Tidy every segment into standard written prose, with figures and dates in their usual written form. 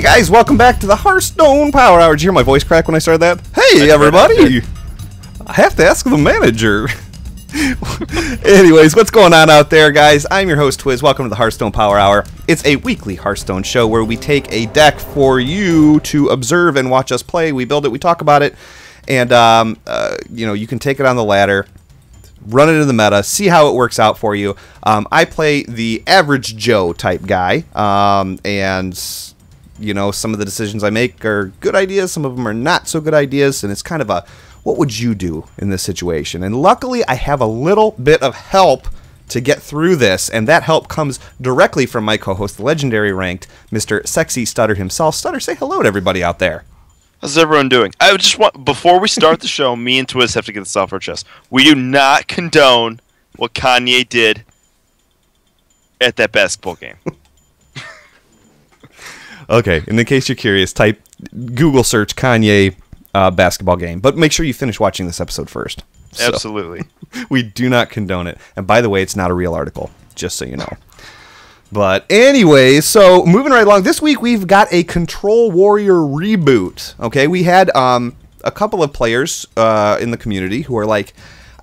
Hey guys, welcome back to the Hearthstone Power Hour. Did you hear my voice crack when I started that? Hey everybody! I have to ask the manager. Anyways, what's going on out there, guys? I'm your host, Twiz. Welcome to the Hearthstone Power Hour. It's a weekly Hearthstone show where we take a deck for you to observe and watch us play. We build it, we talk about it, and you know, you can take it on the ladder, run it in the meta, see how it works out for you. I play the average Joe type guy, and you know, some of the decisions I make are good ideas, some of them are not so good ideas, and it's kind of a, what would you do in this situation? And luckily, I have a little bit of help to get through this, and that help comes directly from my co-host, the legendary ranked Mr. Sexy Stutter himself. Stutter, say hello to everybody out there. How's everyone doing? I just want, before we start the show, me and Twiz have to get this off our chest. We do not condone what Kanye did at that basketball game. Okay, and in case you're curious, type Google search Kanye basketball game, but make sure you finish watching this episode first. Absolutely. So, we do not condone it. And by the way, it's not a real article, just so you know. But anyways, so moving right along, this week we've got a Control Warrior reboot. Okay, we had a couple of players in the community who are like,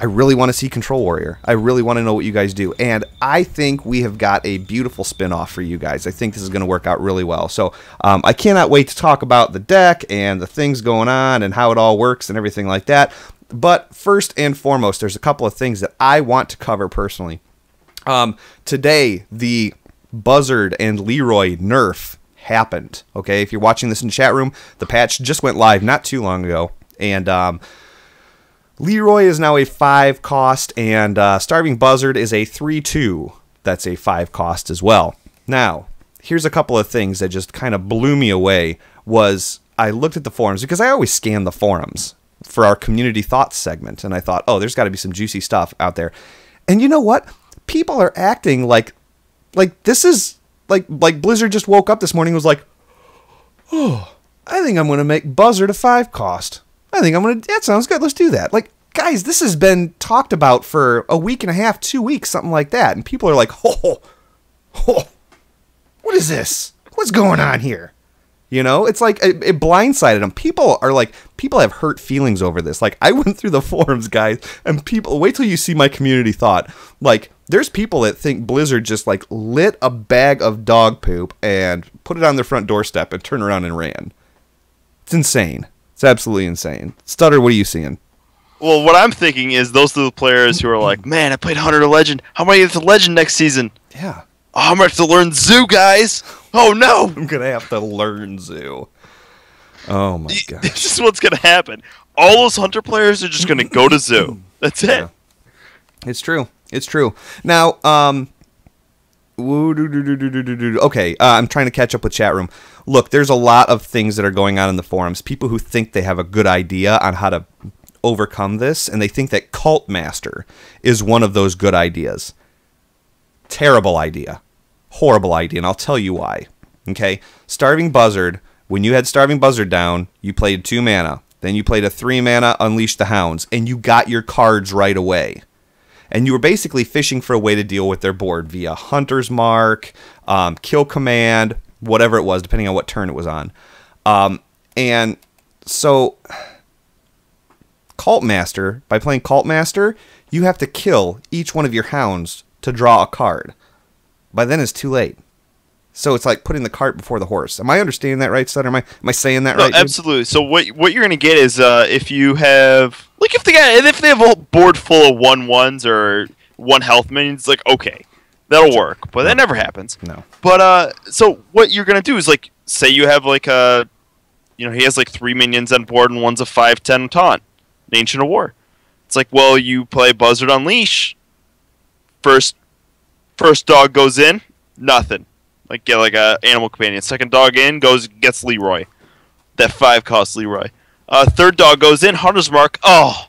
I really want to see Control Warrior. I really want to know what you guys do. And I think we have got a beautiful spin-off for you guys. I think this is going to work out really well. So I cannot wait to talk about the deck and the things going on and how it all works and everything like that. But first and foremost, there's a couple of things that I want to cover personally. Today, the Buzzard and Leeroy nerf happened. Okay, if you're watching this in the chat room, the patch just went live not too long ago. And Leeroy is now a 5 cost, and Starving Buzzard is a 3/2. That's a 5 cost as well. Now, here's a couple of things that just kind of blew me away. Was I looked at the forums, because I always scan the forums for our community thoughts segment, and I thought, oh, there's got to be some juicy stuff out there. And you know what? People are acting like this is like Blizzard just woke up this morning and was like, oh, I think I'm going to make Buzzard a 5 cost. I think I'm going to, that sounds good, let's do that. Like, guys, this has been talked about for a week and a half, 2 weeks, something like that. And people are like, what is this? What's going on here? You know, it's like, it blindsided them. People are like, people have hurt feelings over this. Like, I went through the forums, guys, and people, wait till you see my community thought. Like, there's people that think Blizzard just, like, lit a bag of dog poop and put it on their front doorstep and turned around and ran. It's insane. It's absolutely insane. Stutter, what are you seeing? Well, what I'm thinking is those are the players who are like, man, I played Hunter to Legend. How am I going to get to Legend next season? Yeah. Oh, I'm going to have to learn Zoo, guys. Oh, no. I'm going to have to learn Zoo. Oh, my gosh. This is what's going to happen. All those Hunter players are just going to go to Zoo. That's it. Yeah. It's true. It's true. Now, okay, I'm trying to catch up with chat room. Look, there's a lot of things that are going on in the forums. People who think they have a good idea on how to overcome this, and they think that Cult Master is one of those good ideas. Terrible idea. Horrible idea, and I'll tell you why. Okay? Starving Buzzard, when you had Starving Buzzard down, you played 2 mana. Then you played a 3 mana Unleash the Hounds, and you got your cards right away. And you were basically fishing for a way to deal with their board via Hunter's Mark, Kill Command, whatever it was, depending on what turn it was on. And so, Cult Master, by playing Cult Master, you have to kill each one of your hounds to draw a card. By then it's too late. So it's like putting the cart before the horse. Am I understanding that right, Sutter? Am I saying that right? Absolutely. So what you're going to get is if you have, like, if they have a board full of 1/1s or 1 health minions, like, okay, that'll work. But that never happens. No. But so what you're going to do is, like, say you have like a, you know, he has like 3 minions on board and one's a 5/10 taunt, an Ancient of War. It's like, well, you play Buzzard Unleash. First dog goes in, nothing. Like, get like a animal companion. Second dog in, gets Leeroy. That 5 costs Leeroy. Third dog goes in, Hunter's Mark. Oh.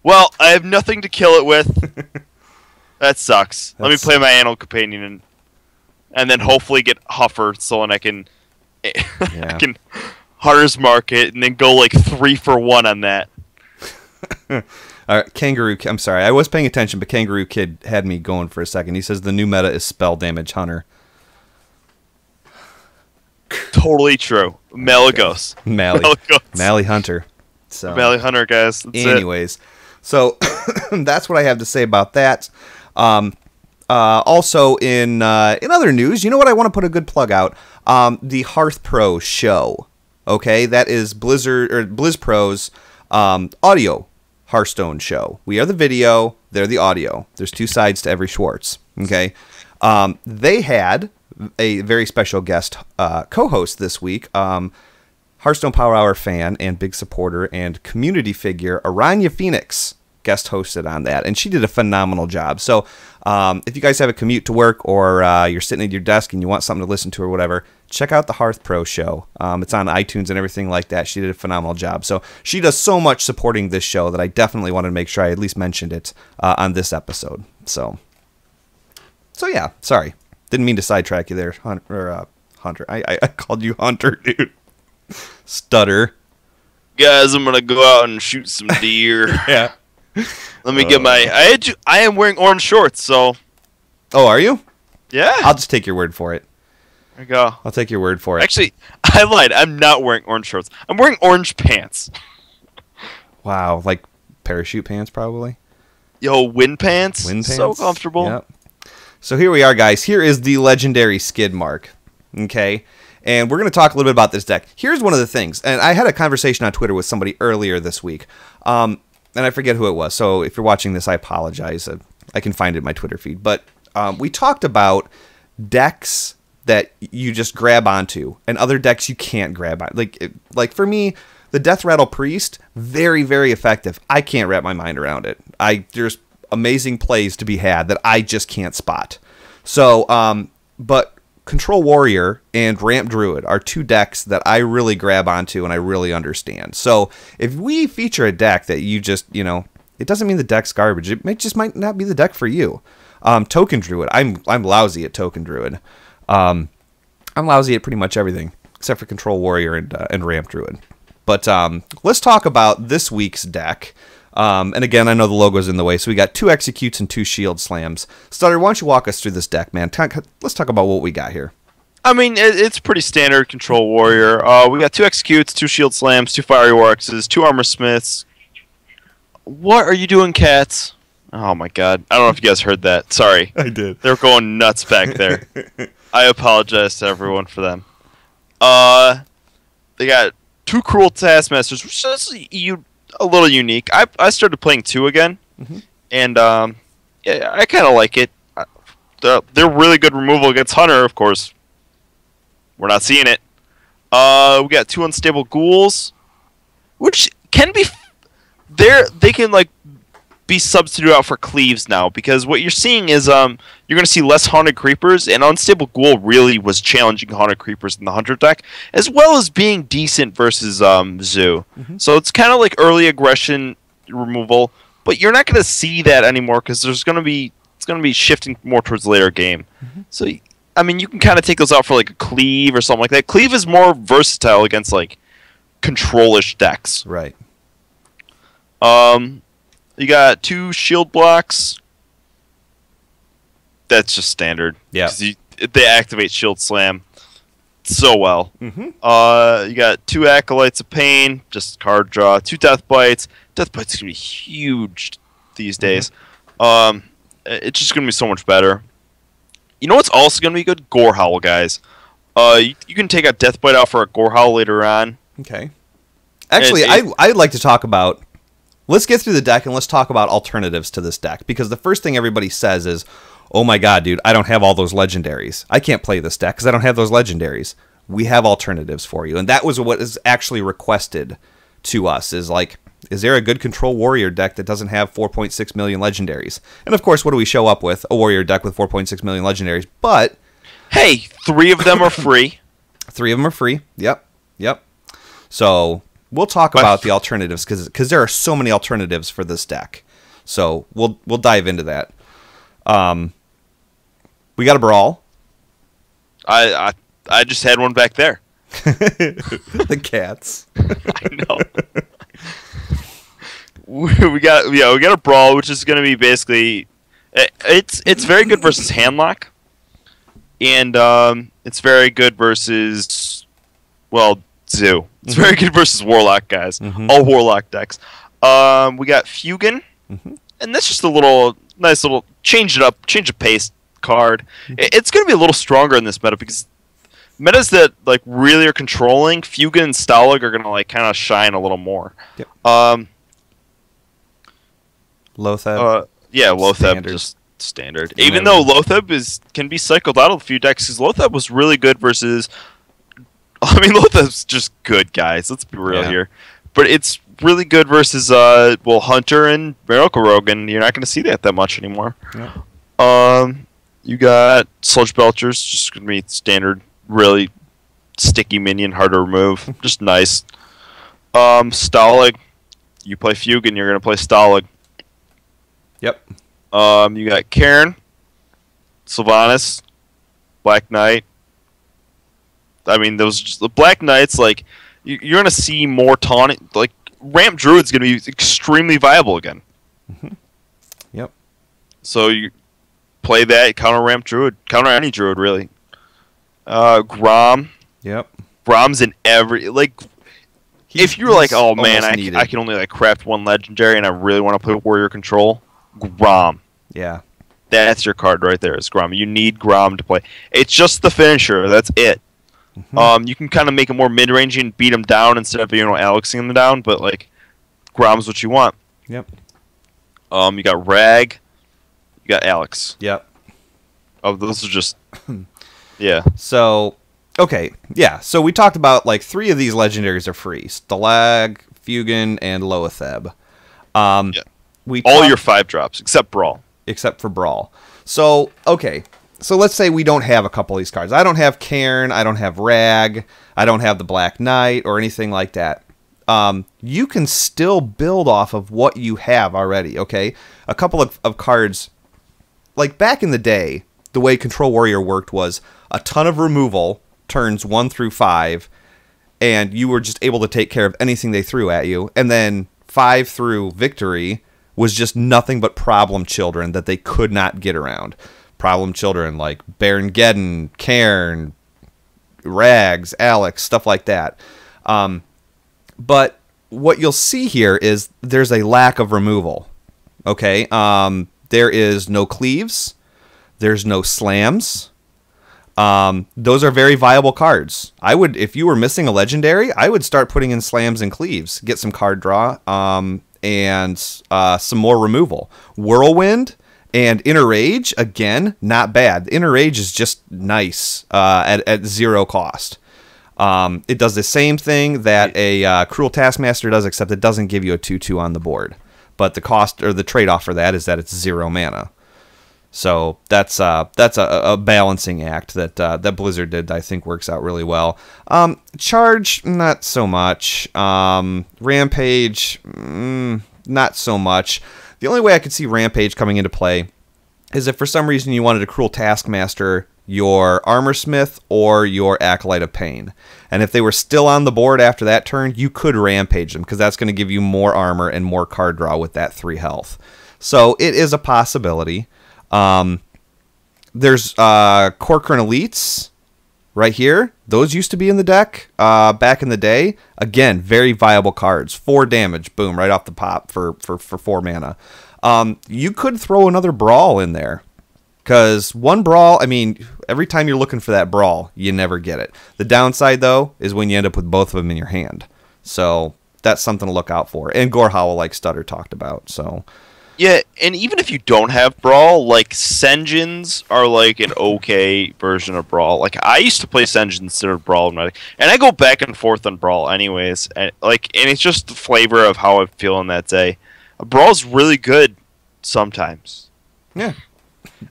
Well, I have nothing to kill it with. That sucks. Let me play my animal companion and then hopefully get Huffer so I can I can Hunter's Mark it and then go like 3 for 1 on that. All right, Kangaroo. I'm sorry, I was paying attention, but Kangaroo Kid had me going for a second. He says the new meta is spell damage Hunter. Totally true. Malagos. Mally Hunter. So Mally Hunter, guys. That's anyways, so that's what I have to say about that. Also, in other news, you know what? I want to put a good plug out. The Hearth Pro show. Okay, that is Blizz Pro's audio Hearthstone show. We are the video, they're the audio. There's two sides to every Schwartz. Okay, they had a very special guest co-host this week. Hearthstone Power Hour fan and big supporter and community figure Aranya Phoenix guest hosted on that, and she did a phenomenal job. So if you guys have a commute to work, or you're sitting at your desk and you want something to listen to or whatever, check out the Hearth Pro show. It's on iTunes and everything like that. She did a phenomenal job. So she does so much supporting this show that I definitely wanted to make sure I at least mentioned it on this episode. So yeah, sorry. Didn't mean to sidetrack you there, Hunter. I called you Hunter, dude. Stutter. Guys, I'm gonna go out and shoot some deer. Yeah. Let me get my. I am wearing orange shorts, so. Oh, are you? Yeah. I'll just take your word for it. There you go. I'll take your word for it. Actually, I lied. I'm not wearing orange shorts. I'm wearing orange pants. Wow, like parachute pants, probably. Yo, wind pants. Wind pants. So comfortable. Yep. So here we are, guys. Here is the legendary skid mark. Okay. And we're going to talk a little bit about this deck. Here's one of the things. And I had a conversation on Twitter with somebody earlier this week. And I forget who it was. So if you're watching this, I apologize. I can find it in my Twitter feed. But we talked about decks that you just grab onto and other decks you can't grab on. Like for me, the Death Rattle Priest, very, very effective. I can't wrap my mind around it. There's amazing plays to be had that I just can't spot. So, but Control Warrior and Ramp Druid are two decks that I really grab onto and I really understand. So if we feature a deck that you just, it doesn't mean the deck's garbage. It just might not be the deck for you. Token Druid. I'm lousy at Token Druid. I'm lousy at pretty much everything except for Control Warrior and Ramp Druid. But let's talk about this week's deck. And again, I know the logo's in the way, so we got 2 Executes and 2 Shield Slams. Stutter, why don't you walk us through this deck, man? Let's talk about what we got here. I mean, it's pretty standard Control Warrior. We got 2 Executes, 2 Shield Slams, 2 Fiery Warxes, 2 Armor Smiths. What are you doing, cats? Oh my god. I don't know if you guys heard that. Sorry. I did. They're going nuts back there. I apologize to everyone for them. They got 2 Cruel Taskmasters, which is a little unique. I started playing 2 again, and yeah, I kind of like it. They're really good removal against Hunter, of course. We're not seeing it. We got 2 Unstable Ghouls, which can be they can like be substituted out for Cleaves now, because what you're seeing is you're going to see less Haunted Creepers, and Unstable Ghoul really was challenging Haunted Creepers in the Hunter deck, as well as being decent versus Zoo. So it's kind of like early aggression removal, but you're not going to see that anymore because it's going to be shifting more towards later game. So I mean, you can kind of take those out for like a Cleave or something like that. Cleave is more versatile against like control-ish decks. Right. You got 2 shield blocks. That's just standard. Yeah. They activate Shield Slam so well. You got 2 Acolytes of Pain, just card draw. 2 Death Bites. Death Bites is going to be huge these days. It's just going to be so much better. You know what's also going to be good? Gore Howl, guys. You can take a Death Bite out for a Gore Howl later on. Okay. Actually, I'd like to talk about... Let's get through the deck and let's talk about alternatives to this deck, because the first thing everybody says is, oh my god, dude, I don't have all those legendaries. I can't play this deck because I don't have those legendaries. We have alternatives for you. And that was what is actually requested to us, is like, is there a good Control Warrior deck that doesn't have 4.6 million legendaries? And of course, what do we show up with? A Warrior deck with 4.6 million legendaries. But hey, 3 of them are free. 3 of them are free. Yep. So we'll talk about the alternatives because there are so many alternatives for this deck. So we'll dive into that. We got a Brawl. I just had one back there. The cats. I know. we got a Brawl, which is going to be basically it's very good versus Handlock, and it's very good versus Well, Zoo. It's very good versus Warlock guys. Mm-hmm. All Warlock decks. We got Fugin, and that's just a nice little change of pace card. It's going to be a little stronger in this meta because metas that like really are controlling Fugin and Stalag are going to like kind of shine a little more. Yep. Lotheb. Yeah, Lotheb Standard. just standard. Even though Lotheb can be cycled out of a few decks, because Lotheb was really good versus. I mean, Lotheb's just good, guys. Let's be real here. But it's really good versus Hunter and Miracle Rogue, and you're not going to see that much anymore. Yeah. You got Sludge Belchers, just going to be standard, really sticky minion, hard to remove, just nice. Stalag, you play Fugin, you're going to play Stalag. Yep. You got Karin, Sylvanas, Black Knight. I mean, the Black Knights, like, you're going to see more taunting. Like, Ramp Druid's going to be extremely viable again. Yep. So you play that, counter Ramp Druid, counter any Druid, really. Grom. Yep. Grom's in every, like, if you're like, oh man, I can only like craft one legendary and I really want to play Warrior Control, Grom. Yeah. That's your card right there, is Grom. You need Grom to play. It's just the finisher, that's it. You can kind of make it more mid-range and beat him down instead of, Alexing him down, but, like, Grom's what you want. Yep. You got Rag. You got Alex. Yep. Oh, those are just... yeah. So, okay. Yeah, so we talked about, like, 3 of these legendaries are free. Stalag, Fugin, and Lotheb. All your 5 drops, except Brawl. Except for Brawl. So, okay. So let's say we don't have a couple of these cards. I don't have Cairn, I don't have Rag, I don't have the Black Knight, or anything like that. You can still build off of what you have already, okay? A couple of cards, like back in the day, the way Control Warrior worked was a ton of removal, turns 1 through 5, and you were just able to take care of anything they threw at you, and then 5 through victory was just nothing but problem children that they could not get around. Problem children like Baron Geddon, Cairn, Rags, Alex, stuff like that. But what you'll see here is there's a lack of removal. Okay, there is no cleaves, there's no slams. Those are very viable cards. I would, if you were missing a legendary, I would start putting in slams and cleaves, get some card draw, and some more removal. Whirlwind. And Inner Rage, again, not bad. The Inner Rage is just nice at 0 cost. It does the same thing that a Cruel Taskmaster does, except it doesn't give you a 2/2 on the board. But the cost or the trade-off for that is that it's 0 mana. So that's a balancing act that Blizzard did. I think works out really well. Charge, not so much. Rampage, not so much. The only way I could see Rampage coming into play is if for some reason you wanted to Cruel Taskmaster your Armorsmith or your Acolyte of Pain. And if they were still on the board after that turn, you could Rampage them, because that's going to give you more armor and more card draw with that 3 health. So it is a possibility. There's Corcoran Elites right here. Those used to be in the deck back in the day. Again, very viable cards. 4 damage, boom, right off the pop for 4 mana. You could throw another Brawl in there, because 1 Brawl, I mean, every time you're looking for that Brawl, you never get it. The downside, though, is when you end up with both of them in your hand. So that's something to look out for. And Gorehowl, like Stutter talked about, so... Yeah, and even if you don't have Brawl, like, Sen'jins are like an okay version of Brawl. Like, I used to play Sen'jins instead of Brawl, and I go back and forth on Brawl anyways. And it's just the flavor of how I'm feeling that day. Brawl's really good sometimes. Yeah.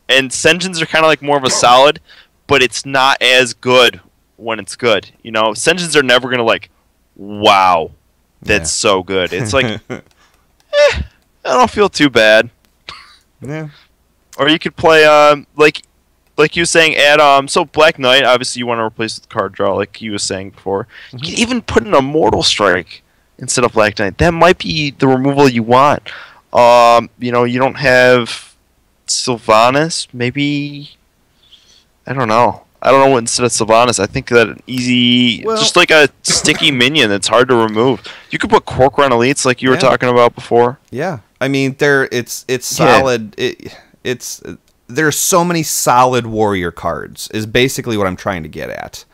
And Sen'jins are kind of like more of a solid, but it's not as good when it's good. Sen'jins are never going to like, wow, that's so good. It's like, I don't feel too bad. Yeah. Or you could play like you were saying, add so Black Knight, obviously you want to replace with card draw, like you was saying before. You can even put in a Mortal Strike instead of Black Knight. That might be the removal you want. You don't have Sylvanas, maybe, I don't know. I don't know, instead of Sylvanas, I think that an easy, just like a sticky minion that's hard to remove. You could put Cork on elites like you were talking about before. Yeah, I mean, it's solid. It's there's so many solid warrior cards is basically what I'm trying to get at.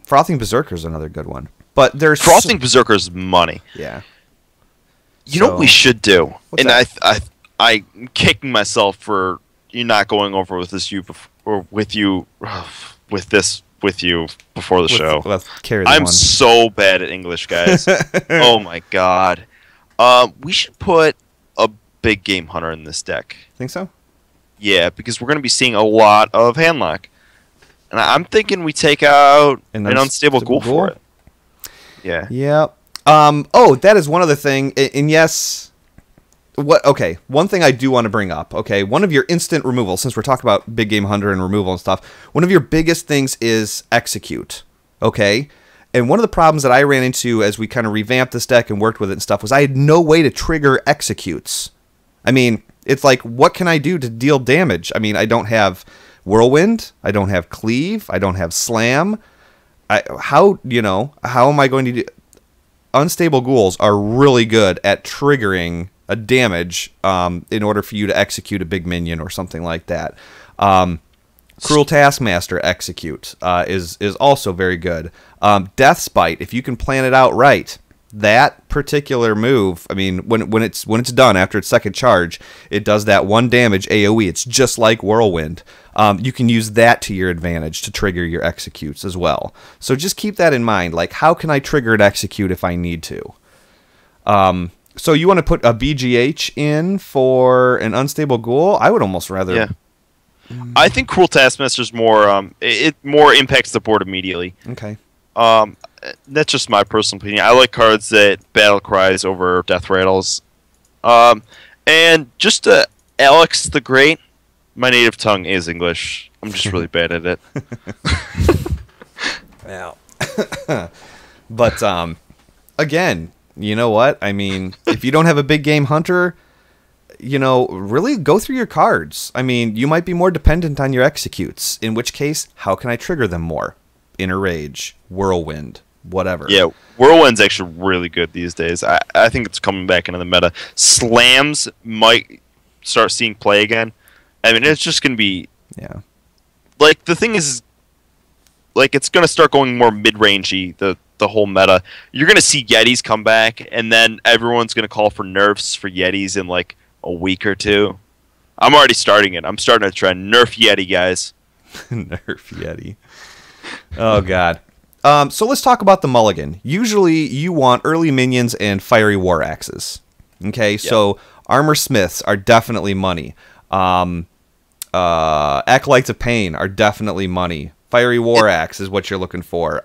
Frothing Berserker is another good one, but there's Frothing Berserker's money. Yeah. You know what we should do, and I'm kicking myself for you not going over with this with you before the show. I'm so bad at English, guys. Oh my god. We should put a big game hunter in this deck. Think so? Yeah, because we're going to be seeing a lot of handlock. And I'm thinking we take out an unstable ghoul for it. Yeah. Yeah. Oh, that is one other thing. And yes, okay, one thing I do want to bring up. Okay, one of your instant removal, since we're talking about big game hunter and removal and stuff, one of your biggest things is execute. Okay, and one of the problems that I ran into as we kind of revamped this deck and worked with it and stuff was I had no way to trigger executes. I mean, it's like, what can I do to deal damage? I mean, I don't have Whirlwind, I don't have Cleave, I don't have Slam. How am I going to do? Unstable ghouls are really good at triggering a damage in order for you to execute a big minion or something like that. Cruel Taskmaster execute is also very good. Death Spite, if you can plan it out right, that particular move, I mean, when it's done after its second charge, it does that 1 damage AoE. It's just like Whirlwind. You can use that to your advantage to trigger your executes as well. So just keep that in mind. Like, how can I trigger an execute if I need to? So you want to put a BGH in for an unstable ghoul? I would almost rather. Yeah. I think Cruel Taskmaster's more. It more impacts the board immediately. Okay. That's just my personal opinion. I like cards that battle cries over death rattles. And just Alex the Great. My native tongue is English. I'm just really bad at it. Well, but again, you know what? I mean, if you don't have a big game hunter, really go through your cards. I mean, you might be more dependent on your executes, in which case, how can I trigger them more? Inner Rage, Whirlwind, whatever. Yeah, Whirlwind's actually really good these days. I think it's coming back into the meta. Slams might start seeing play again. I mean, it's just going to be... Yeah. Like, the thing is, like, it's going to start going more mid-rangey, the whole meta. You're going to see Yetis come back, and then everyone's going to call for nerfs for Yetis in, like, a week or two. I'm already starting it. I'm starting to try nerf Yeti, guys. Nerf Yeti. Oh, God. So let's talk about the mulligan. Usually, you want early minions and fiery war axes. Okay, so armor smiths are definitely money. Acolytes of Pain are definitely money. Fiery War Axe is what you're looking for.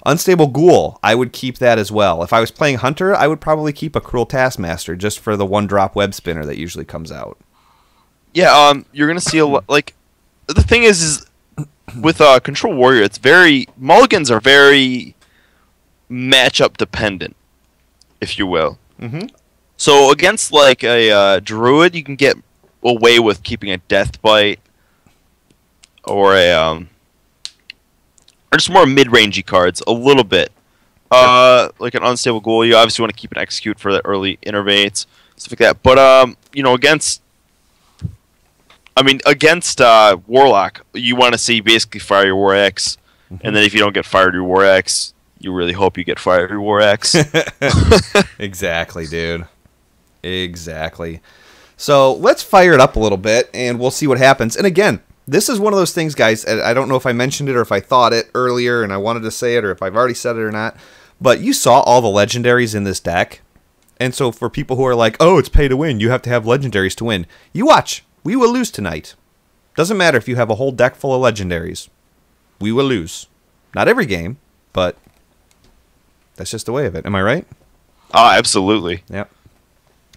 Unstable Ghoul, I would keep that as well. If I was playing Hunter, I would probably keep a Cruel Taskmaster just for the 1-drop web spinner that usually comes out. Yeah, you're going to see a lot. Like, the thing is with Control Warrior, mulligans are very matchup dependent, if you will. Mm-hmm. So against, like, a Druid, you can get away with keeping a Death Bite or or just more mid-rangey cards a little bit. Like an Unstable Ghoul, you obviously want to keep an Execute for the early innervates, stuff like that. But against Warlock, you want to see basically Fire Your War X, and then if you don't get Fire Your War X, you really hope you get Fire Your War X. Exactly, dude. Exactly. So let's fire it up a little bit, and we'll see what happens. And again, this is one of those things, guys, I don't know if I mentioned it or if I thought it earlier and I wanted to say it or if I've already said it or not, but you saw all the legendaries in this deck. And so for people who are like, oh, it's pay to win, you have to have legendaries to win. You watch. We will lose tonight. Doesn't matter if you have a whole deck full of legendaries. We will lose. Not every game, but that's just the way of it. Am I right? Oh, absolutely. Yep.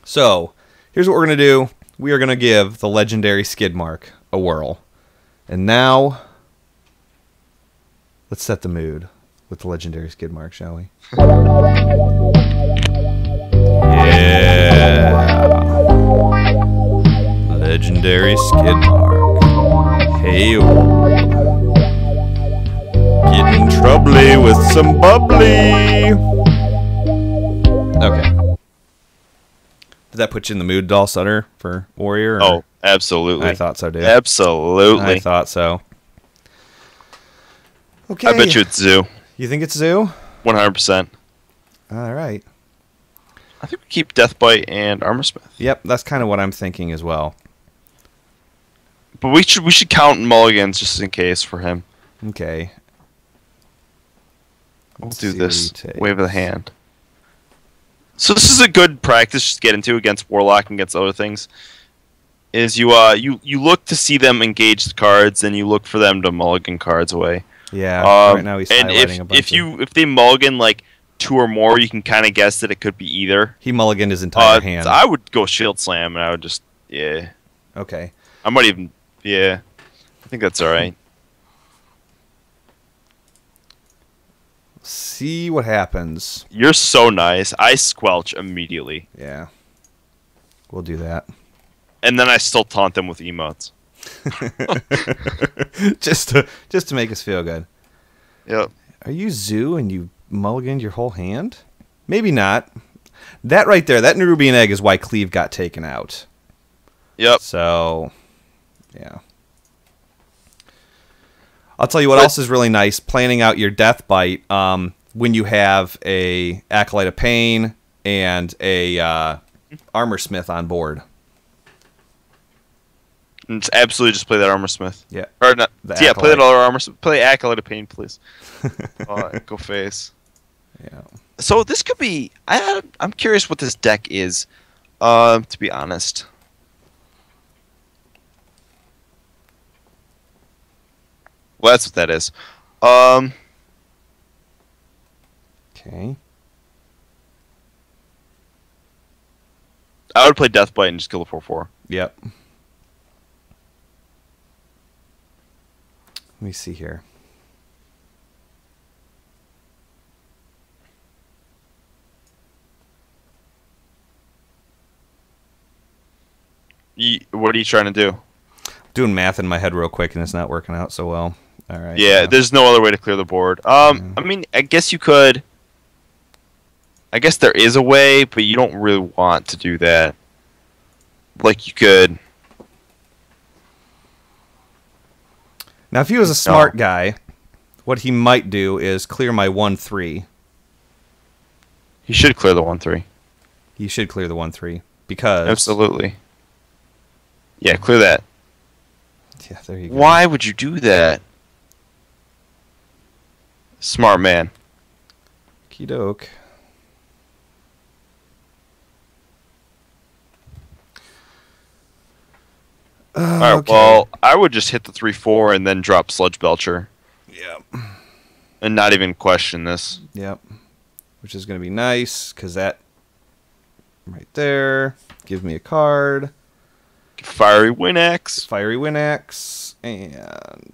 So, here's what we're going to do. We are going to give the legendary skid mark a whirl. And now, let's set the mood with the legendary skid mark, shall we? Yeah. Legendary skid mark. Hey. Getting troubly with some bubbly. Okay. Did that put you in the mood, Doll Sutter, for Warrior? Or? Oh, absolutely. I thought so, dude. Absolutely. I thought so. Okay. I bet you it's Zoo. You think it's Zoo? 100%. All right. I think we keep Deathbite and Armorsmith. Yep, that's kind of what I'm thinking as well. But we should count mulligans just in case for him. Okay. We'll Let's do see this. what he takes. Wave of the hand. So this is a good practice to get into against Warlock and against other things. Is you look to see them engage the cards, and you look for them to mulligan cards away. Yeah. Right now he's and highlighting a bunch. if they mulligan like 2 or more, you can kind of guess that it could be either. He mulliganed his entire hand. I would go Shield Slam, and I would just Okay. I might even I think that's all right. See what happens. You're so nice. I squelch immediately. Yeah. We'll do that. And then I still taunt them with emotes. just to make us feel good. Yep. Are you Zoo and you mulliganed your whole hand? Maybe not. That right there, that Nerubian Egg is why Cleave got taken out. Yep. So, yeah. I'll tell you what else is really nice. Planning out your Death Bite when you have a Acolyte of Pain and a Armorsmith on board. And just absolutely just play that Armorsmith. Yeah. Or not. The Yeah, play Acolyte. that other Armorsmith. Play Acolyte of Pain, please. Go face. Yeah. So this could be. I'm curious what this deck is. To be honest. Well, that's what that is. Okay. I would play Deathbite and just kill the 4/4. Yep. Let me see here. What are you trying to do? Doing math in my head real quick and it's not working out so well. All right. Yeah, there's no other way to clear the board. I mean, I guess you could. I guess there is a way, but you don't really want to do that. Like, you could. Now, if he was a smart guy, what he might do is clear my 1/3. He should clear the 1/3. He should clear the 1/3 because Absolutely. Yeah, clear that. Yeah, there you go. Why would you do that? Smart man. Okey-doke. Alright, okay. well, I would just hit the 3/4 and then drop Sludge Belcher. Yep. And not even question this. Yep. Which is going to be nice because that right there gives me a card. Fiery Winx. Fiery Winx. And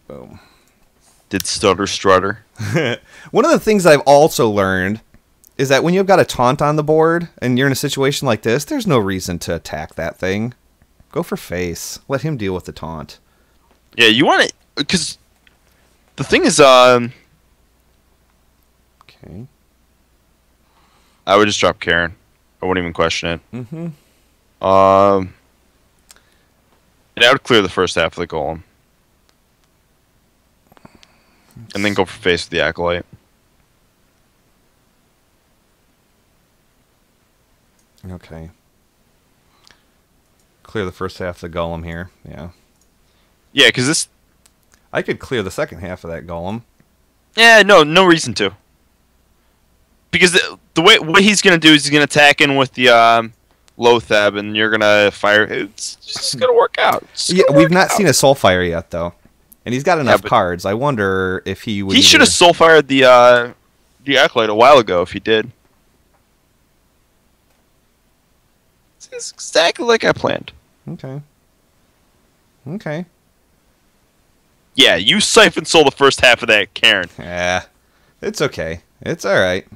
boom. Did Stutter Strutter. One of the things I've also learned is that when you've got a taunt on the board and you're in a situation like this, there's no reason to attack that thing. Go for face. Let him deal with the taunt. Yeah, you want it because the thing is, I Okay. would just drop Karen. I wouldn't even question it. Mm-hmm. And I would clear the first half of the Golem, and then go for face with the Acolyte. Okay. Clear the first half of the golem here. Yeah. Yeah, because this. I could clear the second half of that golem. Yeah, no reason to. Because the way what he's gonna do is he's gonna attack in with the Lothab, and you're gonna fire. It's just gonna work out. Yeah, we've not seen a Soulfire yet, though, and he's got enough cards. I wonder if he would. He should have Soulfired the Acolyte a while ago if he did. It's exactly like I planned. Okay. Okay. Yeah, you Siphon Soul the first half of that, Karen. Yeah, it's okay. It's all right.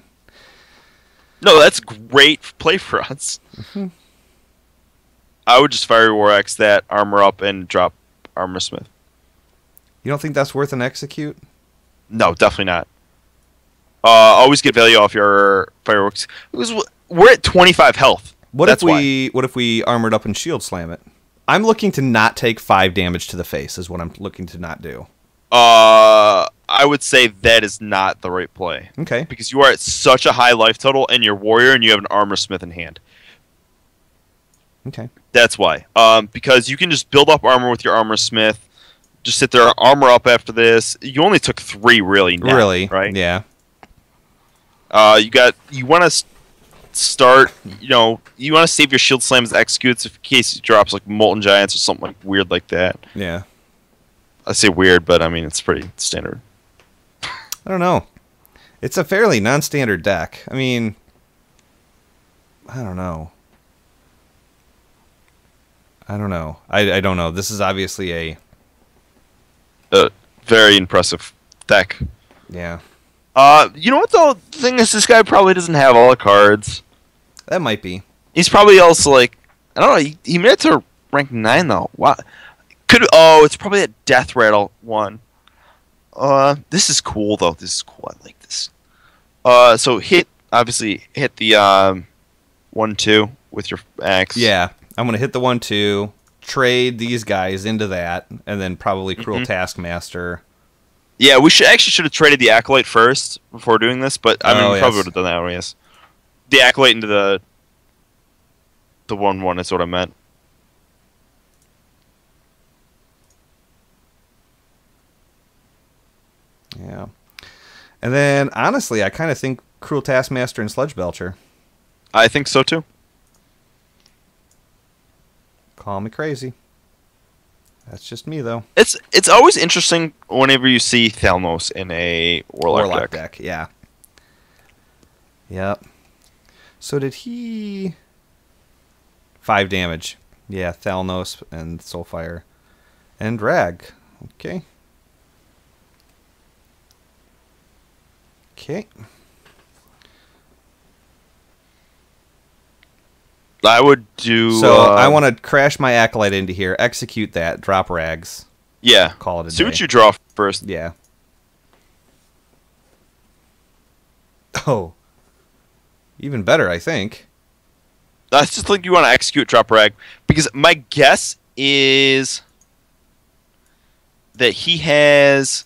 No, that's great play for us. Mm-hmm. I would just Fiery War X that, armor up, and drop Armorsmith. You don't think that's worth an execute? No, definitely not. Always get value off your fireworks. We're at 25 health. What if we armored up and shield slam it? I'm looking to not take 5 damage to the face is what I'm looking to not do. I would say that is not the right play. Okay. Because you are at such a high life total and you're warrior and you have an armor smith in hand. Okay. That's why. Because you can just build up armor with your armor smith. Just sit there, armor up after this. You only took 3 really now, really? Right? Yeah. You want to start, you want to save your shield slams executes in case it drops like Molten Giants or something like weird like that. Yeah. I say weird, but I mean it's pretty standard. I don't know. It's a fairly non-standard deck. I mean, I don't know. I don't know. This is obviously a very impressive deck. Yeah. You know what though? The thing is, this guy probably doesn't have all the cards. That might be. He's probably also like, I don't know. He made it to rank 9 though. Wow. It's probably a Death Rattle one. This is cool though. This is cool. I like this. So hit the 1/2 with your axe. Yeah, I'm gonna hit the 1/2, trade these guys into that, and then probably Cruel Taskmaster. Yeah, we should have traded the Acolyte first before doing this, but I mean we probably would have done that anyways. The Acolyte into the 1/1 is what I meant. Yeah. And then, honestly, I kind of think Cruel Taskmaster and Sludge Belcher. I think so, too. Call me crazy. That's just me, though. It's always interesting whenever you see Thalnos in a Warlock deck. Yeah. Yep. So did he... 5 damage. Yeah, Thalnos and Soulfire. And Drag. Okay. Okay. I would do... So I want to crash my Acolyte into here, execute that, drop Rags. Yeah. Call it a day. See what you draw first. Yeah. Oh. Even better, I think. I just think you want to execute drop Rag. Because my guess is that he has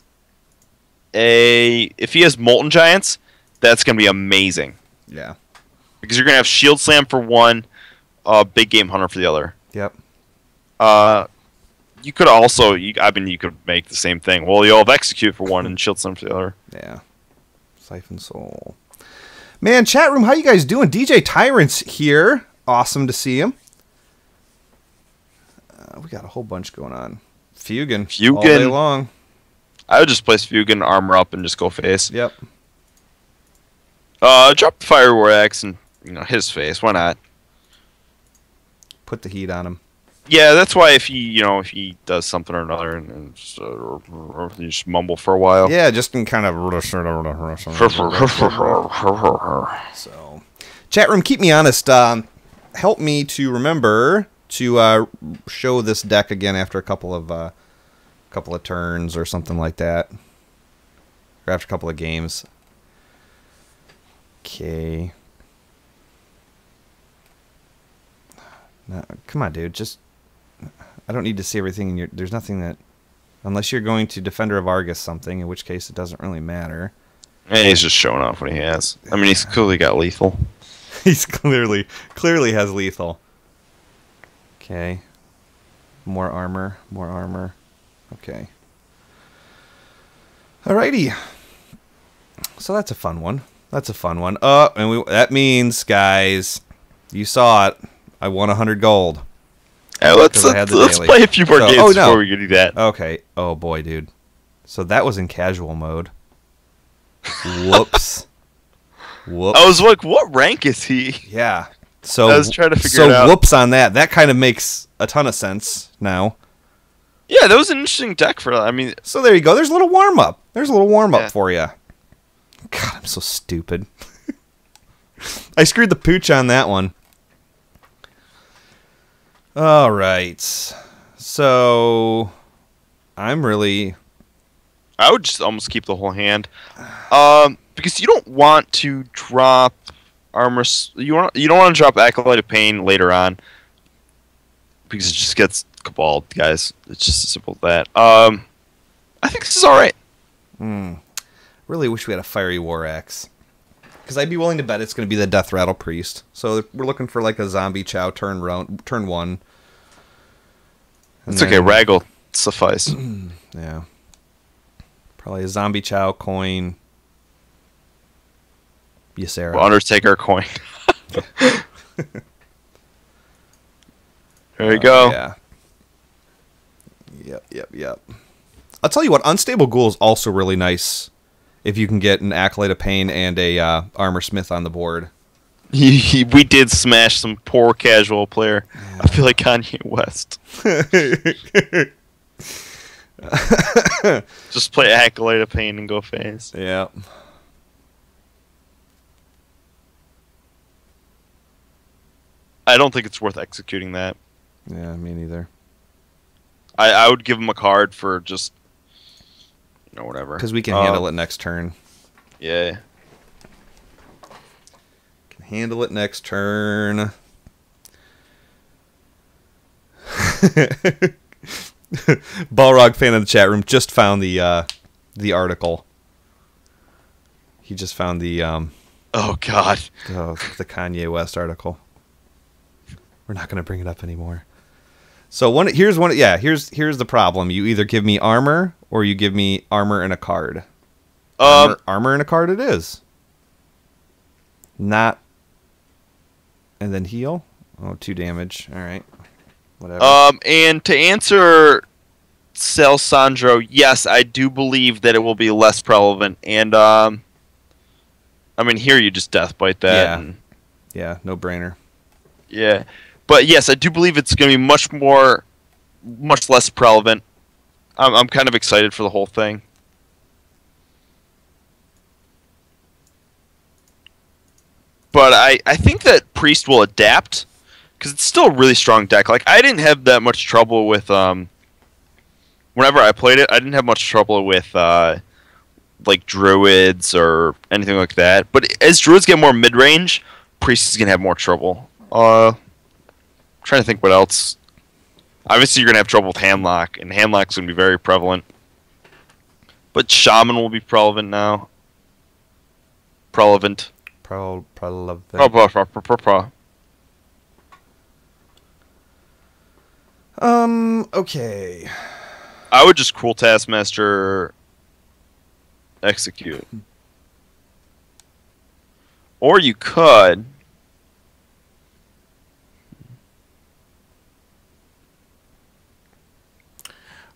if he has Molten Giants, that's going to be amazing. Yeah. Because you're going to have Shield Slam for one, Big Game Hunter for the other. Yep. You could also, you could make the same thing. Well, you'll have Execute for one and Shield Slam for the other. Yeah. Siphon Soul. Man, chat room, how you guys doing? DJ Tyrant's here. Awesome to see him. We got a whole bunch going on. Fugan. All day long. I would just place Fugan, armor up, and just go face. Yep. Drop the Fire War Axe and his face. Why not? Put the heat on him. Yeah, that's why if he does something or another and just, you just mumble for a while. Yeah, just can kind of. So, chat room, keep me honest. Help me to remember to show this deck again after a couple of turns or something like that, or after a couple of games. Okay. No, come on, dude. Just I don't need to see everything in your. There's nothing that, unless you're going to Defender of Argus something, in which case it doesn't really matter. And he's just showing off what he has. I mean, he's clearly got lethal. He's clearly has lethal. Okay. More armor. Okay. Alrighty. So that's a fun one. And that means, guys, you saw it. I won 100 gold. Let's play a few more games before we can do that. Okay. Oh boy, dude. So that was in casual mode. Whoops. I was like, what rank is he? Yeah. So I was trying to figure it out. So whoops on that. That kind of makes a ton of sense now. Yeah, that was an interesting deck for that. I mean, so there you go. There's a little warm up. For you. God, I'm so stupid. I screwed the pooch on that one. All right. So I'm really I would just almost keep the whole hand, because you don't want to drop armor. You don't want to drop Acolyte of Pain later on, because it just gets caballed, guys. It's just as simple as that. I think this is all right. Really wish we had a Fiery War Axe, because I'd be willing to bet it's going to be the Death Rattle Priest. So we're looking for like a Zombie Chow turn 1. It's okay. Raggle suffice. Yeah. Probably a Zombie Chow coin. Ysera. Well, Undertaker coin. There you go. Yeah. Yep. I'll tell you what, Unstable Ghoul is also really nice if you can get an Acolyte of Pain and a Armor Smith on the board. We did smash some poor casual player. Yeah. I feel like Kanye West. Just play Acolyte of Pain and go phase. Yeah. I don't think it's worth executing that. Yeah, me neither. I would give him a card for just, whatever. Because we can handle it next turn. Yeah. Can handle it next turn. Balrog fan in the chat room just found the article. He just found the oh god, the Kanye West article. We're not going to bring it up anymore. So here's the problem. You either give me armor or you give me armor and a card. Armor and a card it is. Not and then heal. Oh, 2 damage. All right. Whatever. And to answer Selsandro, yes, I do believe that it will be less relevant. And I mean, here you just deathbite that. Yeah, no brainer. Yeah, but yes, I do believe it's going to be much less relevant. I'm kind of excited for the whole thing. But I think that Priest will adapt, because it's still a really strong deck. Like, I didn't have that much trouble with, whenever I played it, I didn't have much trouble with, like, Druids or anything like that. But as Druids get more mid-range, Priest is going to have more trouble. Trying to think what else. Obviously, you're going to have trouble with Handlock, and Handlock's going to be very prevalent. But Shaman will be prevalent now. Prevalent. Okay. I would just Cruel Taskmaster execute. Or you could...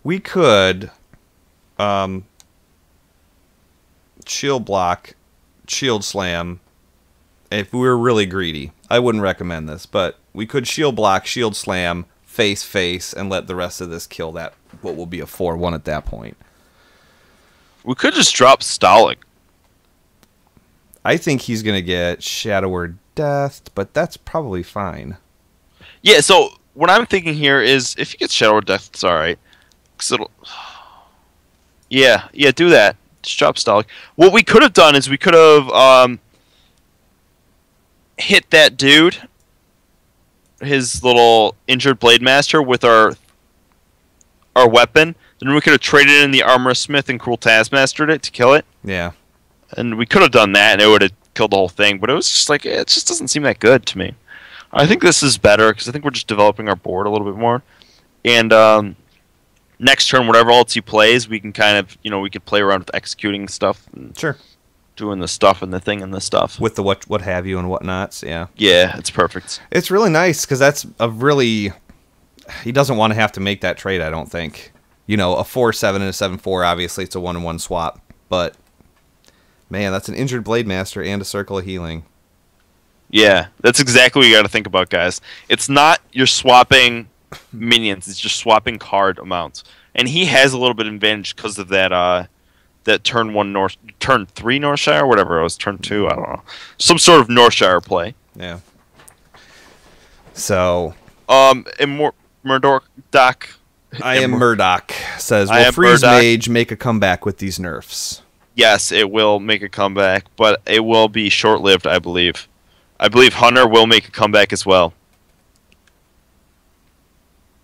We could shield block, shield slam, if we were really greedy. I wouldn't recommend this, but we could shield block, shield slam, face, and let the rest of this kill that what will be a 4-1 at that point. We could just drop Stalik. I think he's going to get Shadower Death, but that's probably fine. Yeah, so what I'm thinking here is if he gets Shadower Death, it's alright. Yeah, do that. Just drop Stalik. What we could have done is we could have hit that dude, his little injured Blade Master, with our weapon. Then we could have traded in the Armor Smith and Cruel Taskmastered it to kill it. Yeah. And we could have done that, and it would have killed the whole thing. But it was just like, it just doesn't seem that good to me. I think this is better, because I think we're just developing our board a little bit more. And next turn, whatever else he plays, we can kind of, we could play around with executing stuff. And sure. Doing the stuff and the thing and the stuff. With the what have you and whatnots, yeah. Yeah, it's perfect. It's really nice, because that's a really... He doesn't want to have to make that trade, I don't think. A 4-7 and a 7-4, obviously it's a 1-1 swap. But, man, that's an injured Blade Master and a Circle of Healing. Yeah, that's exactly what you got to think about, guys. It's not you're swapping minions, it's just swapping card amounts. And he has a little bit of advantage because of that turn 3 Northshire, whatever it was, turn 2, I don't know. Some sort of Northshire play. Yeah. So and Murdoch Doc I am Murdoch. Says, I will am Freeze Murdoch. Mage make a comeback with these nerfs? Yes, it will make a comeback, but it will be short-lived, I believe. I believe Hunter will make a comeback as well.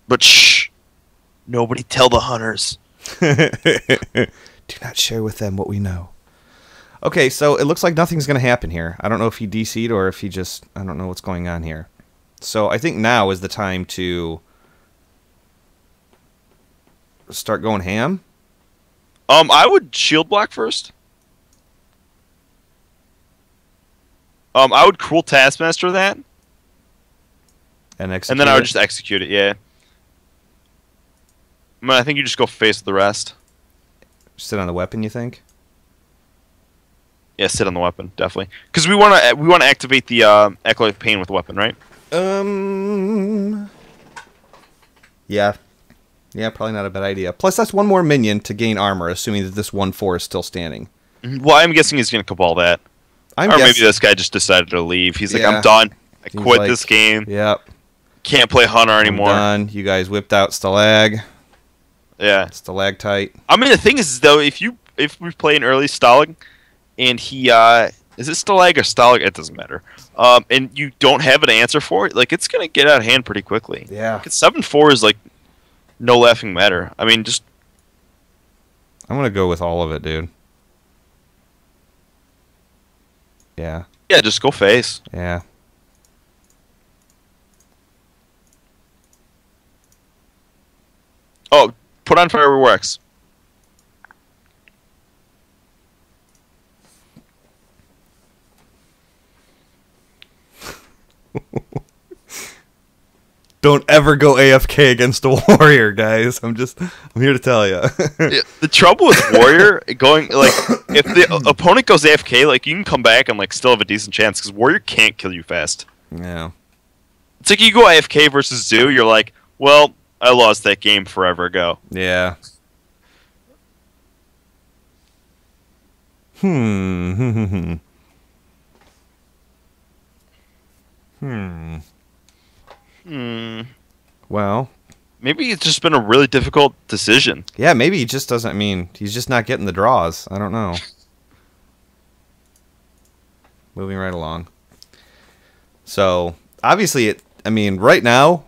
But shh! Nobody tell the Hunters. Do not share with them what we know. Okay, so it looks like nothing's going to happen here. I don't know if he DC'd or if he just... I don't know what's going on here. So I think now is the time to start going ham. I would shield block first. I would Cruel Taskmaster that. And execute And then I would it. just execute it, yeah. I think you just go face with the rest. Sit on the weapon, you think? Yeah, sit on the weapon, definitely. Because we want to activate the Acolyte of Pain with the weapon, right? Yeah. Yeah, probably not a bad idea. Plus, that's one more minion to gain armor, assuming that this 1/4 is still standing. Well, I'm guessing he's going to cabal that. Or maybe this guy just decided to leave. He's like, I'm done. I quit this game. Yep. Can't play Hunter anymore. I'm done. You guys whipped out Stalag. Yeah. Stalactite. I mean, the thing is, though, if we play an early Stalag, and he, is it Stalag or Stalag? It doesn't matter. And you don't have an answer for it, like, it's going to get out of hand pretty quickly. Yeah. Like, 7-4 is, like, no laughing matter. I mean, just... I'm going to go with all of it, dude. Yeah. Yeah, just go face. Yeah. Oh, put on fireworks. Don't ever go AFK against a warrior, guys. I'm here to tell you. Yeah, the trouble with Warrior going, like, if the opponent goes AFK, like, you can come back and, like, still have a decent chance, because Warrior can't kill you fast. Yeah. It's like you go AFK versus Zoo, you're like, well, I lost that game forever ago. Yeah. Hmm. Well, maybe it's just been a really difficult decision. Yeah, maybe he just doesn't he's just not getting the draws. I don't know. Moving right along. So, obviously, right now,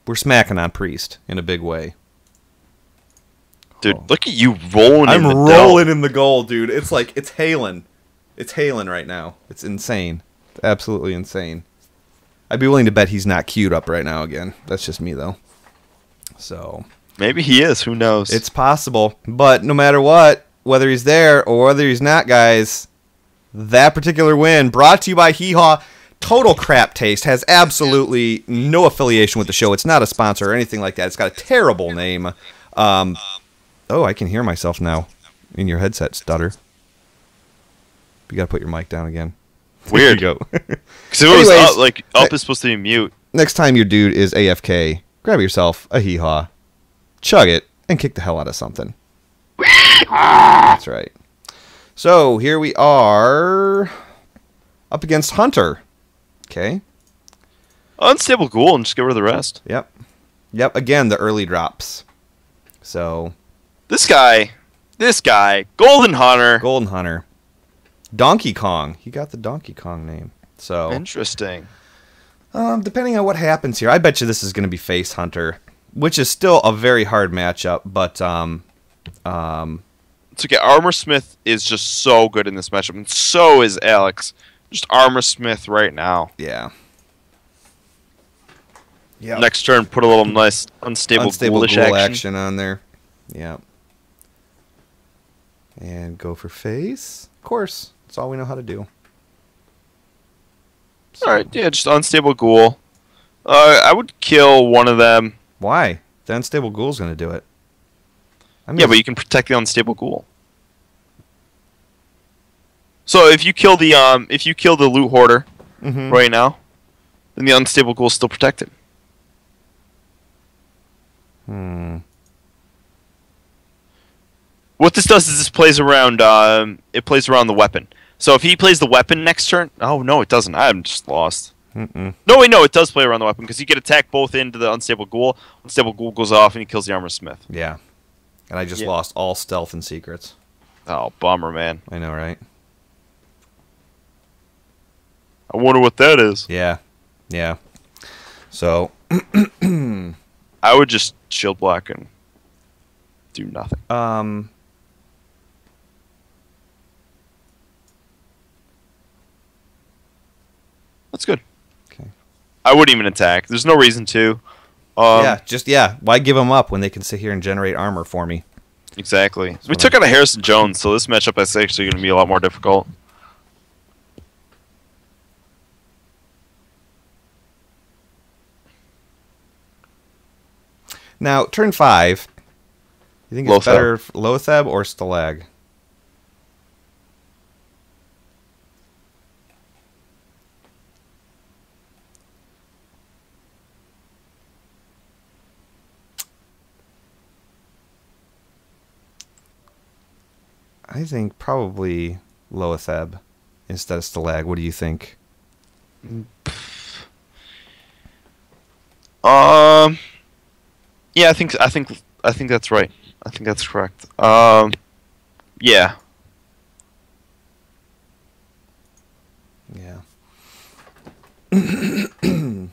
we're smacking on Priest in a big way. Dude, look at you rolling I'm in the rolling in the gold, dude. It's like, it's hailing. It's hailing right now. It's insane. It's absolutely insane. I'd be willing to bet he's not queued up right now again. That's just me, though. So maybe he is. Who knows? It's possible. But no matter what, whether he's there or whether he's not, guys, that particular win brought to you by Hee Haw. Total crap taste. Has absolutely no affiliation with the show. It's not a sponsor or anything like that. It's got a terrible name. Oh, I can hear myself now in your headset stutter. You got to put your mic down again. Weird. There you go. Because it was up is supposed to be mute. Next time your dude is AFK, grab yourself a Hee Haw, chug it, and kick the hell out of something. That's right. So here we are up against Hunter. Okay. Unstable Ghoul and just get rid of the rest. Yep. Yep. Again, the early drops. So this guy, Golden Hunter. Golden Hunter. Donkey Kong. He got the Donkey Kong name. So interesting. Depending on what happens here, I bet you this is going to be face Hunter, which is still a very hard matchup. But it's okay. Armor Smith is just so good in this matchup, and so is Alex. Just Armor Smith right now. Yeah. Yeah. Next turn, put a little nice unstable ghoul action. action on there. Yeah. And go for face. Of course. That's all we know how to do. So. Alright, yeah, just unstable ghoul. I would kill one of them. Why? The unstable ghoul's going to do it. Yeah, but you can protect the unstable ghoul. So if you kill the loot hoarder right now, then the unstable ghoul is still protected. What this does is this plays around. It plays around the weapon. So if he plays the weapon next turn, oh no, it doesn't. I'm just lost. No, wait, no, it does play around the weapon because you get attack both into the unstable ghoul. Unstable ghoul goes off and he kills the armor smith. Yeah. And I just lost all stealth and secrets. Oh, bummer, man. I know, right? I wonder what that is. Yeah. Yeah. So. I would just shield block and do nothing. That's good. Okay. I wouldn't even attack. There's no reason to. Why give them up when they can sit here and generate armor for me? Exactly. We took out a Harrison Jones, so this matchup is actually going to be a lot more difficult. Now, turn 5. You think it's better Lotheb or Stalag? I think probably Lotheb instead of Stalag. What do you think? Yeah, I think that's right. I think that's correct. Yeah. Yeah. Even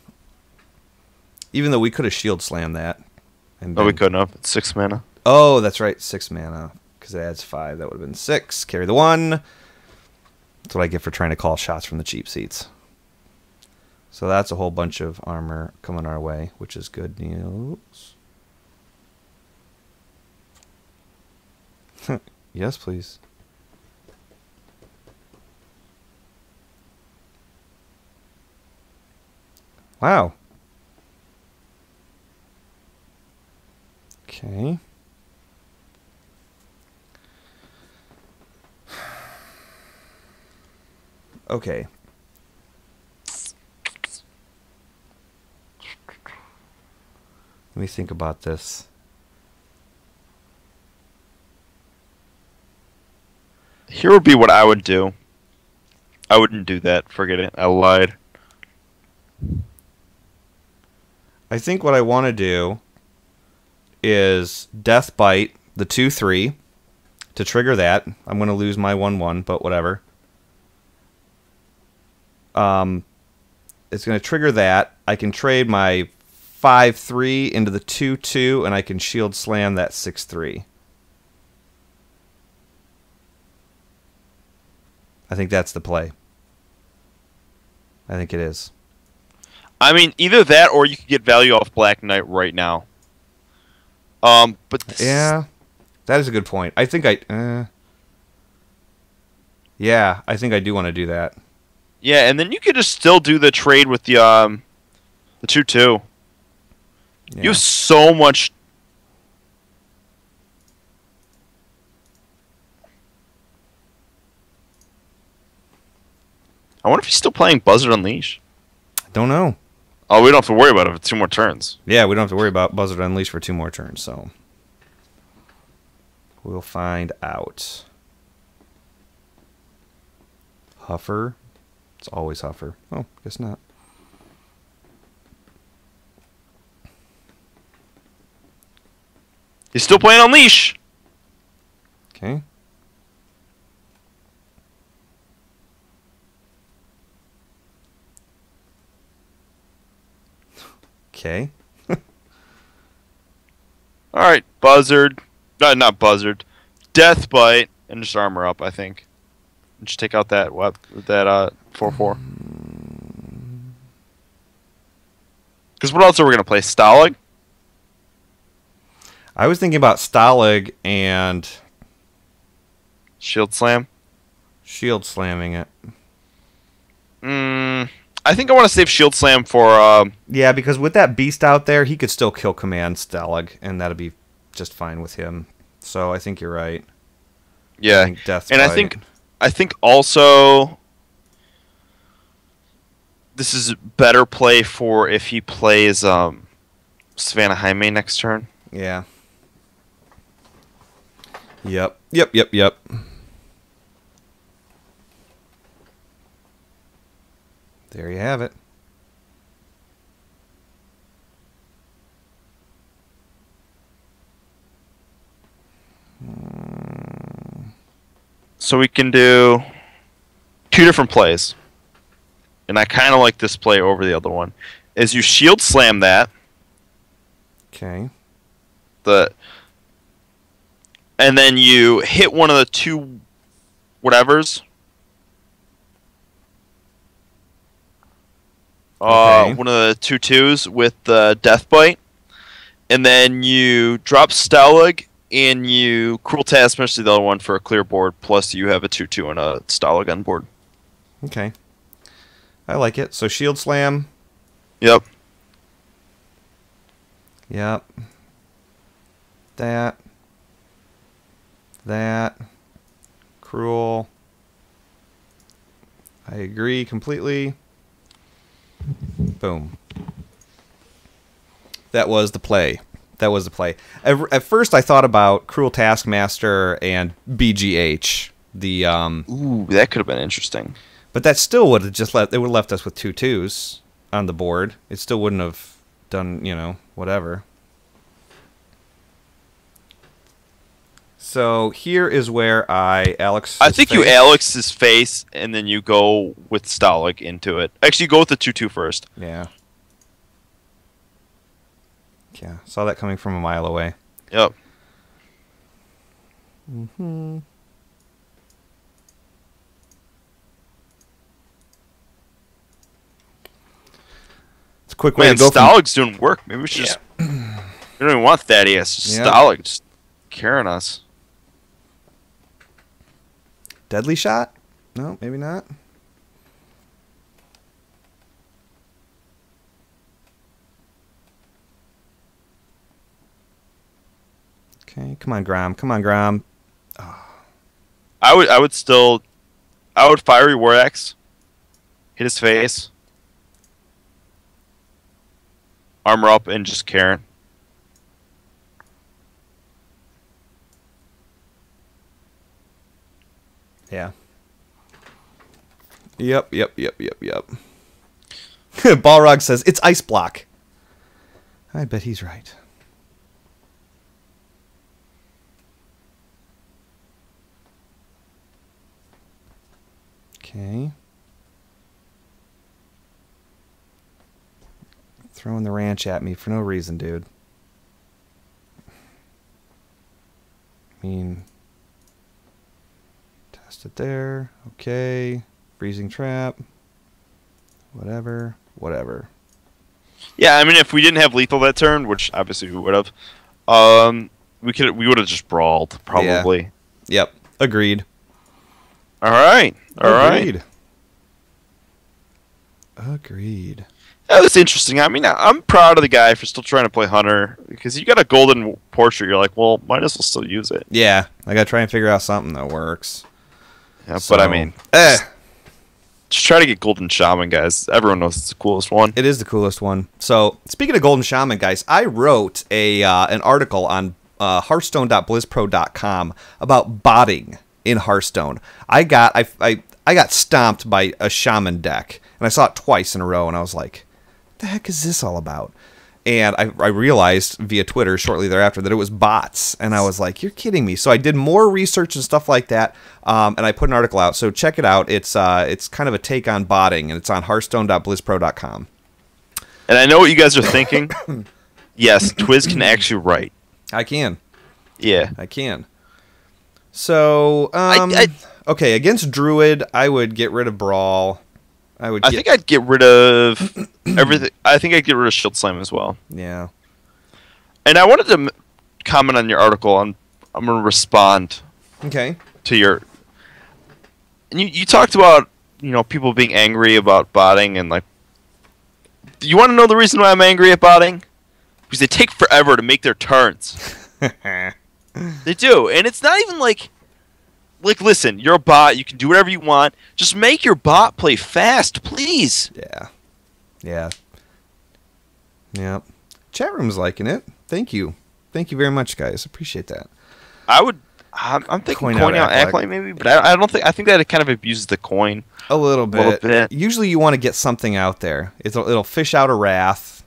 though we could have shield slammed that. And we couldn't have. It's 6 mana. Oh, that's right. 6 mana. Because it adds 5. That would have been 6. Carry the 1. That's what I get for trying to call shots from the cheap seats. So that's a whole bunch of armor coming our way, which is good news. Yes, please. Wow. Okay. Okay. Let me think about this. Here would be what I would do. I wouldn't do that. Forget it. I lied. I think what I want to do is Death Bite, the 2/3, to trigger that. I'm going to lose my 1/1, but whatever. It's going to trigger that. I can trade my 5/3 into the 2/2, and I can shield slam that 6/3. I think that's the play. I think it is. I mean, either that or you could get value off Black Knight right now. But yeah, that is a good point. I think yeah, I think I do want to do that. Yeah, and then you could just still do the trade with the 2/2. Yeah. You have so much. I wonder if he's still playing Buzzard Unleash. I don't know. Oh, we don't have to worry about it for 2 more turns. Yeah, we don't have to worry about Buzzard Unleash for 2 more turns, so we'll find out. Huffer. It's always Huffer. Oh, guess not. He's still playing Unleash. Okay. Okay. Alright, Buzzard. No, not Buzzard. Death Bite and just armor up, I think. And just take out that 4/4. Because what else are we going to play? Stalag? I was thinking about Stalag and Shield Slam? Shield slamming it. I think I want to save Shield Slam for... yeah, because with that beast out there, he could still kill command Stalag, and that'd be just fine with him. So I think you're right. Yeah, I think and I think also this is better play for if he plays Savannah Jaime next turn. Yeah. Yep. There you have it. So we can do 2 different plays. And I kind of like this play over the other one. Is you shield slam that. Okay. And then you hit one of the 2 whatevers. Okay. One of the 2/2s with the Death Bite. And then you drop Stalag and you Cruel Taskmaster the other one for a clear board. Plus you have a 2/2 and a Stalag on board. Okay. I like it. So shield slam. Yep. Yep. That. Cruel. I agree completely. Boom. That was the play. At first, I thought about Cruel Taskmaster and BGH. Ooh, that could have been interesting. But that still would have it would have left us with 2/2s on the board. It still wouldn't have done, whatever. So here is where Alex. I think you Alex his face, and then you go with Stalag into it. Actually, you go with the 2/2 first. Yeah. Yeah, saw that coming from a mile away. Yep. Mm-hmm. It's a quick way to go. Stalag's doing work. Maybe we should just. We don't even want Thaddeus. Just Stalag just carrying us. Deadly shot? No, maybe not. Okay, come on, Grom. Oh. I would Fiery War Axe, hit his face, armor up, and just Karen. Yeah. Yep. Balrog says, it's ice block. I bet he's right. Okay. Throwing the ranch at me for no reason, dude. I mean... Test it there. Okay. Freezing trap. Whatever. Yeah, I mean, if we didn't have lethal that turn, which obviously we would have, we would have just brawled probably. Yeah. Yep. Agreed. All right. Agreed. That was interesting. I mean, I'm proud of the guy for still trying to play Hunter because you got a golden portrait. You're like, well, might as well still use it. Yeah, I got to try and figure out something that works. Yeah, so, but I mean, just try to get Golden Shaman, guys. Everyone knows it's the coolest one. It is the coolest one. So, speaking of Golden Shaman, guys, I wrote an article on Hearthstone.blizzpro.com about botting in Hearthstone. I got stomped by a Shaman deck, and I saw it twice in a row, and I was like, what the heck is this all about? And I realized via Twitter shortly thereafter that it was bots. And I was like, you're kidding me. So I did more research and stuff like that. And I put an article out. So check it out. It's kind of a take on botting. And it's on hearthstone.blizzpro.com. And I know what you guys are thinking. Yes, Twiz can actually write. I can. Yeah. I can. So, okay, against Druid, I would get rid of Brawl. I think I'd get rid of everything. I think I'd get rid of Shield Slam as well. Yeah. And I wanted to comment on your article. I'm going to respond. Okay. To your. And you talked about people being angry about botting and like. Do you want to know the reason why I'm angry at botting? Because they take forever to make their turns. They do, and it's not even like. Like, listen, you're a bot. You can do whatever you want. Just make your bot play fast, please. Yeah. Yep. Chat room's liking it. Thank you. Thank you very much, guys. Appreciate that. I'm thinking coin out Acolyte maybe, but I don't think. I think that it kind of abuses the coin a little bit. Usually, you want to get something out there. It'll fish out a Wrath.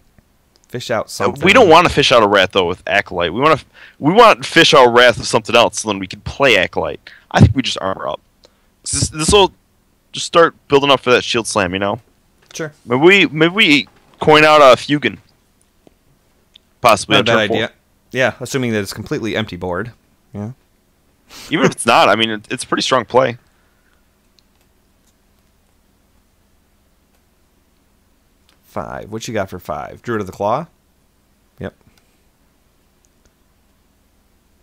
Fish out something. We don't want to fish out a Wrath though with Acolyte. We want to fish out a Wrath with something else, so then we can play Acolyte. I think we just armor up. This will just start building up for that shield slam, you know? Sure. Maybe we coin out Fugan. Possibly Not a on bad turn 4. idea. Yeah, assuming that it's completely empty board. Yeah. Even if it's not, I mean, it's a pretty strong play. Five. What you got for 5? Druid of the Claw? Yep.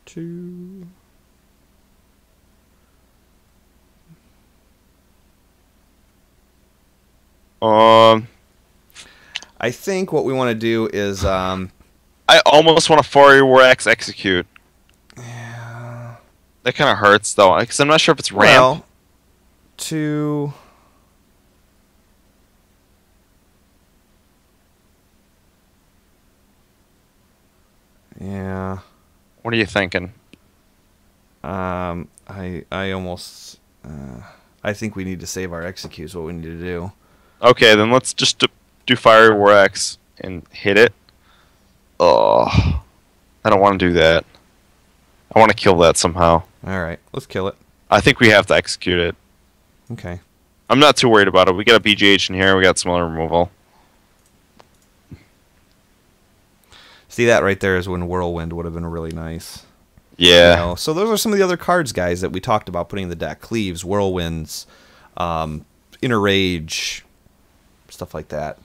2. I think what we want to do is I almost want to Warrior Warx execute. Yeah. That kind of hurts though, because I'm not sure if it's ramp. Well, 2. Yeah. What are you thinking? I almost I think we need to save our executes. What we need to do. Okay, then let's just do Fire Warx and hit it. Oh, I don't want to do that. I want to kill that somehow. All right, let's kill it. I think we have to execute it. Okay. I'm not too worried about it. We got a BGH in here. We got some other removal. See, that right there is when Whirlwind would have been really nice. Yeah. You know? So those are some of the other cards, guys, that we talked about putting in the deck. Cleaves, Whirlwinds, Inner Rage, stuff like that.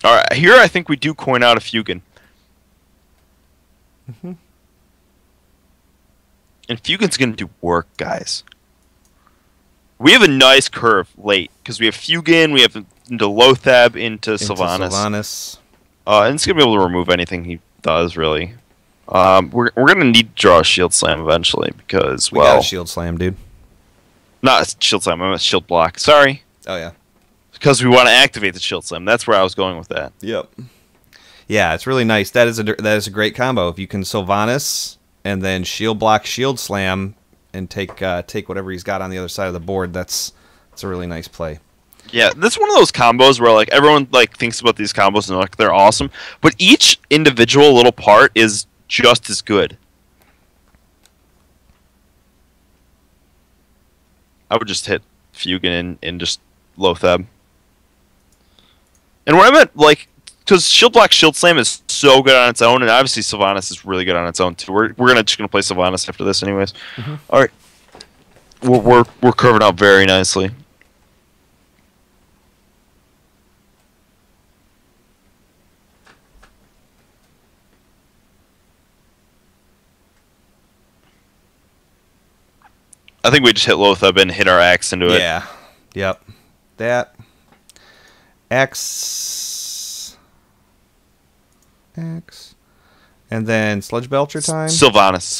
All right, here I think we do coin out a Fugan. Mm-hmm. And Fugan's going to do work, guys. We have a nice curve late, because we have Fugan, we have into Lothab, into Sylvanas. And it's going to be able to remove anything he does, really. We're going to need to draw a Shield Slam eventually, because, well... We got a Shield Slam, dude. Not a Shield Slam, I'm a Shield Block. Sorry. Oh, yeah. Because we want to activate the Shield Slam. That's where I was going with that. Yep. Yeah, it's really nice. That is a great combo. If you can Sylvanas and then Shield Block, Shield Slam, and take whatever he's got on the other side of the board, that's a really nice play. Yeah, this is one of those combos where like everyone like thinks about these combos and like they're awesome, but each individual little part is just as good. I would just hit Fugan and just Lothab. And what I meant, like, because Shield Block, Shield Slam is so good on its own, and obviously Sylvanas is really good on its own too. We're just gonna play Sylvanas after this, anyways. Mm-hmm. All right, we're curving out very nicely. I think we just hit Lothab and hit our axe into it. Yeah. Yep. That. X. And then Sludge Belcher time? Sylvanas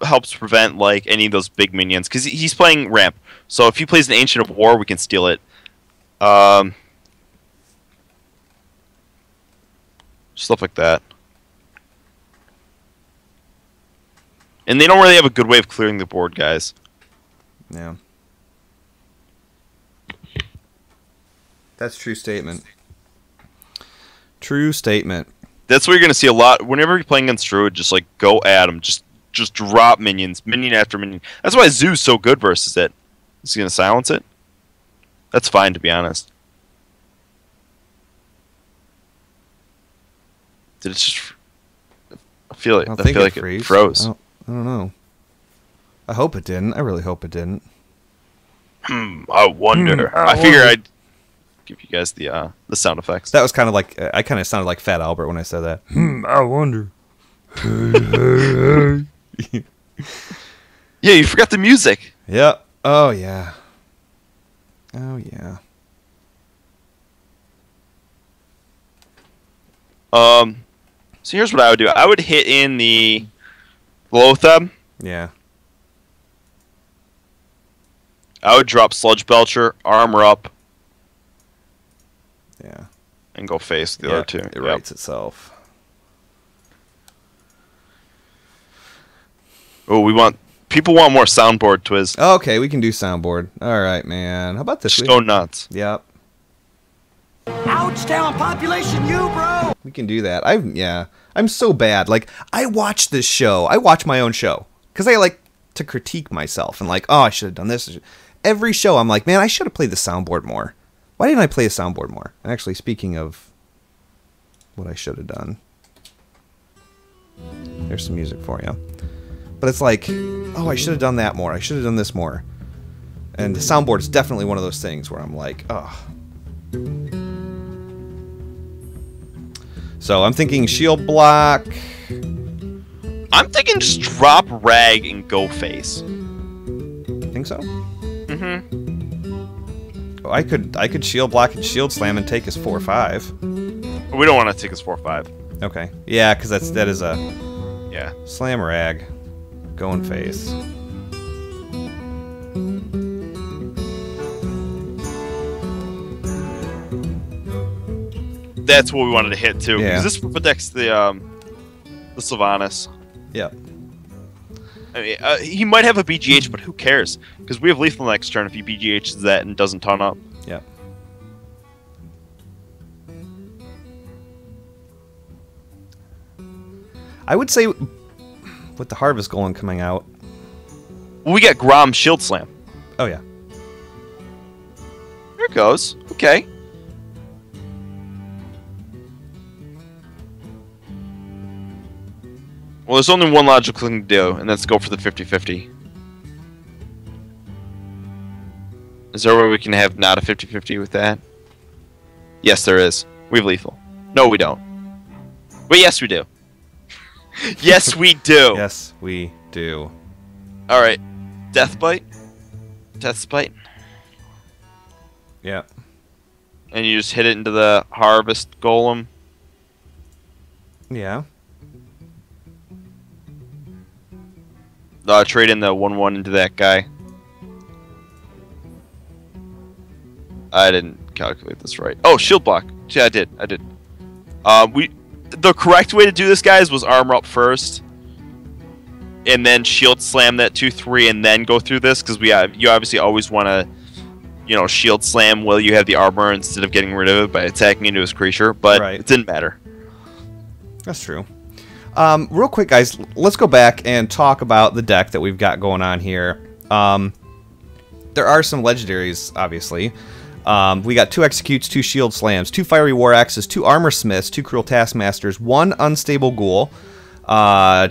helps prevent like any of those big minions, because he's playing ramp. So if he plays an Ancient of War, we can steal it. Stuff like that. And they don't really have a good way of clearing the board, guys. Yeah. That's true statement. True statement. That's what you're going to see a lot. Whenever you're playing against Druid, just like go at him. Just drop minions, minion after minion. That's why Zoo's so good versus it. Is he going to silence it? That's fine, to be honest. Did it just... I feel like it froze. I don't know. I hope it didn't. I really hope it didn't. I wonder. I figure I'd give you guys the sound effects. That was kind of like... I kind of sounded like Fat Albert when I said that. I wonder. Yeah, you forgot the music. Yep. Oh, yeah. Oh, yeah. So here's what I would do. I would hit in the Lothab. Yeah. I would drop Sludge Belcher, Armor Up. Yeah. And go face the other two. It writes itself. Oh, people want more soundboard, Twiz. Okay, we can do soundboard. All right, man. How about this? Just go nuts. Yep. Ouchtown population, you bro. We can do that. I'm so bad. Like I watch this show. I watch my own show because I like to critique myself and like, oh, I should have done this. Every show, I'm like, man, I should have played the soundboard more. Why didn't I play the soundboard more? And actually, speaking of what I should have done, there's some music for you. But it's like, oh, I should have done that more. I should have done this more. And the soundboard is definitely one of those things where I'm like, oh. So I'm thinking shield block. I'm thinking just drop rag and go face. Think so? Mm-hmm. Oh, I could shield block and shield slam and take his 4/5. We don't want to take his 4/5. Okay. Yeah, because that is a Yeah. slam rag. Going face. That's what we wanted to hit too. Yeah. Because this protects the Sylvanas. Yep. I mean, he might have a BGH, but who cares? Because we have lethal next turn if he BGHs that and doesn't ton up. Yep. I would say with the Harvest Golem coming out. Well, we got Grom Shield Slam. Oh, yeah. There it goes. Okay. Well, there's only one logical thing to do, and that's go for the 50-50. Is there a way we can have not a 50-50 with that? Yes, there is. We have lethal. No, we don't. But yes, we do. Yes, we do. Yes, we do. All right. Death Bite. Death Spite. Yeah. And you just hit it into the Harvest Golem. Yeah. Trade in the 1/1 into that guy. I didn't calculate this right. Oh, shield block. Yeah, I did. The correct way to do this, guys, was armor up first, and then shield slam that 2/3, and then go through this because you obviously always want to, shield slam while you have the armor instead of getting rid of it by attacking into his creature. But Right. It didn't matter. That's true. Real quick, guys, let's go back and talk about the deck that we've got going on here. There are some legendaries, obviously. We got 2 Executes, 2 Shield Slams, 2 Fiery War Axes, 2 Armor Smiths, 2 Cruel Taskmasters, 1 Unstable Ghoul,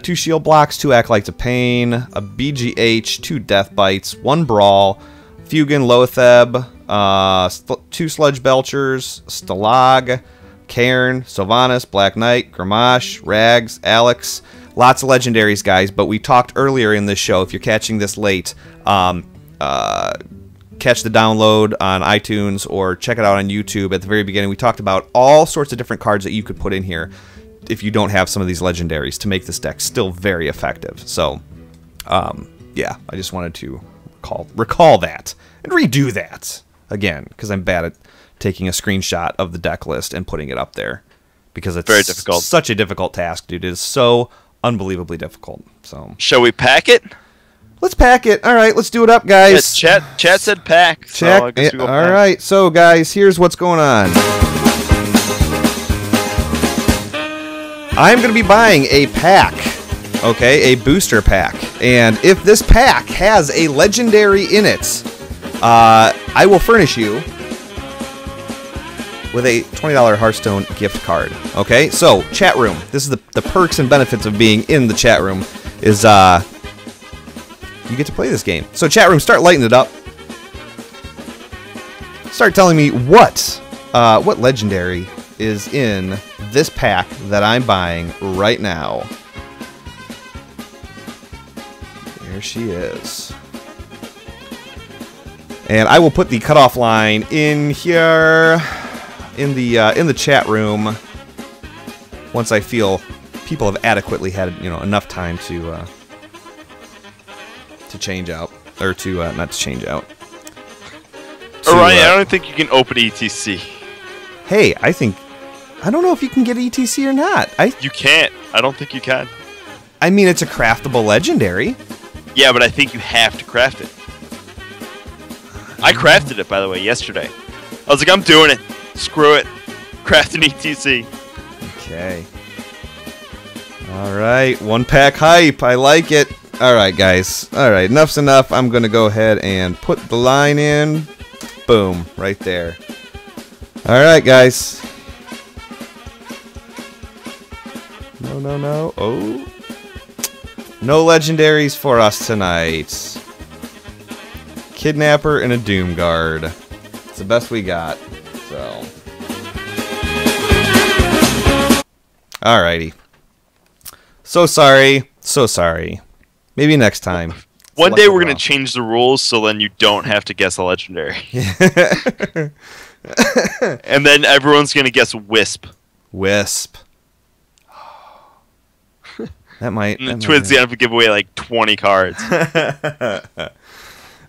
2 Shield Blocks, 2 Acolytes of Pain, a BGH, 2 Death Bites, 1 Brawl, Fugan, Loatheb, 2 Sludge Belchers, Stalag, Cairn, Sylvanas, Black Knight, Gramash, Rags, Alex. Lots of legendaries, guys, but we talked earlier in this show, if you're catching this late, catch the download on iTunes or check it out on YouTube. At the very beginning, we talked about all sorts of different cards that you could put in here if you don't have some of these legendaries to make this deck still very effective. So, yeah, I just wanted to recall that and redo that again because I'm bad at taking a screenshot of the deck list and putting it up there because it's very difficult. Such a difficult task, dude. It is so unbelievably difficult. So, Shall we pack it? let's pack it. All right, let's do it up, guys. Yeah, chat said pack. So I Check. guess we go All pack. right, so guys, here's what's going on. I'm going to be buying a pack, okay, a booster pack. And if this pack has a legendary in it, I will furnish you with a $20 Hearthstone gift card. Okay, so chat room. This is the perks and benefits of being in the chat room is you get to play this game. So chat room, start lighting it up. Start telling me what legendary is in this pack that I'm buying right now. There she is. And I will put the cutoff line in here in the chat room once I feel people have adequately had enough time to change out or to not to change out. Orion, I don't think you can open ETC. Hey, I don't know if you can get ETC or not. You can't. I don't think you can. I mean, it's a craftable legendary. Yeah, but I think you have to craft it. I crafted it, by the way, yesterday. I was like, I'm doing it. Screw it. Craft an ETC. Okay. All right, 1 pack hype. I like it. All right, guys. All right, enough's enough. I'm going to go ahead and put the line in. Boom, right there. All right, guys. No, no, no. Oh. No legendaries for us tonight. Kidnapper and a Doom Guard. It's the best we got. So. Alrighty. So sorry. So sorry. Maybe next time. One day we're going to change the rules so then you don't have to guess a legendary. And then everyone's going to guess Wisp. Wisp. That might. And the Twins have to give away like 20 cards.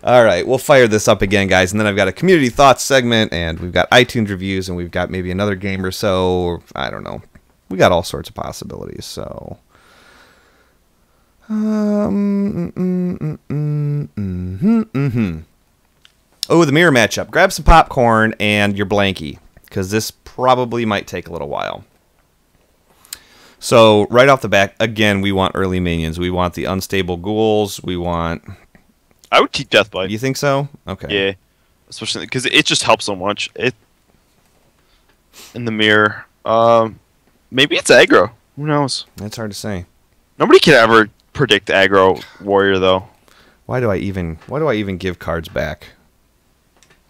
All right, we'll fire this up again, guys, and then I've got a community thoughts segment, and we've got iTunes reviews, and we've got maybe another game or so. Or, I don't know. We got all sorts of possibilities. So, Oh, the mirror matchup. Grab some popcorn and your blankie, because this probably might take a little while. So, right off the bat, again, we want early minions. We want the unstable ghouls. We want... I would keep Deathbite. You think so? Okay. Yeah. Especially because it just helps so much. In the mirror. Maybe it's aggro. Who knows? That's hard to say. Nobody can ever predict aggro warrior, though. Why do I even give cards back?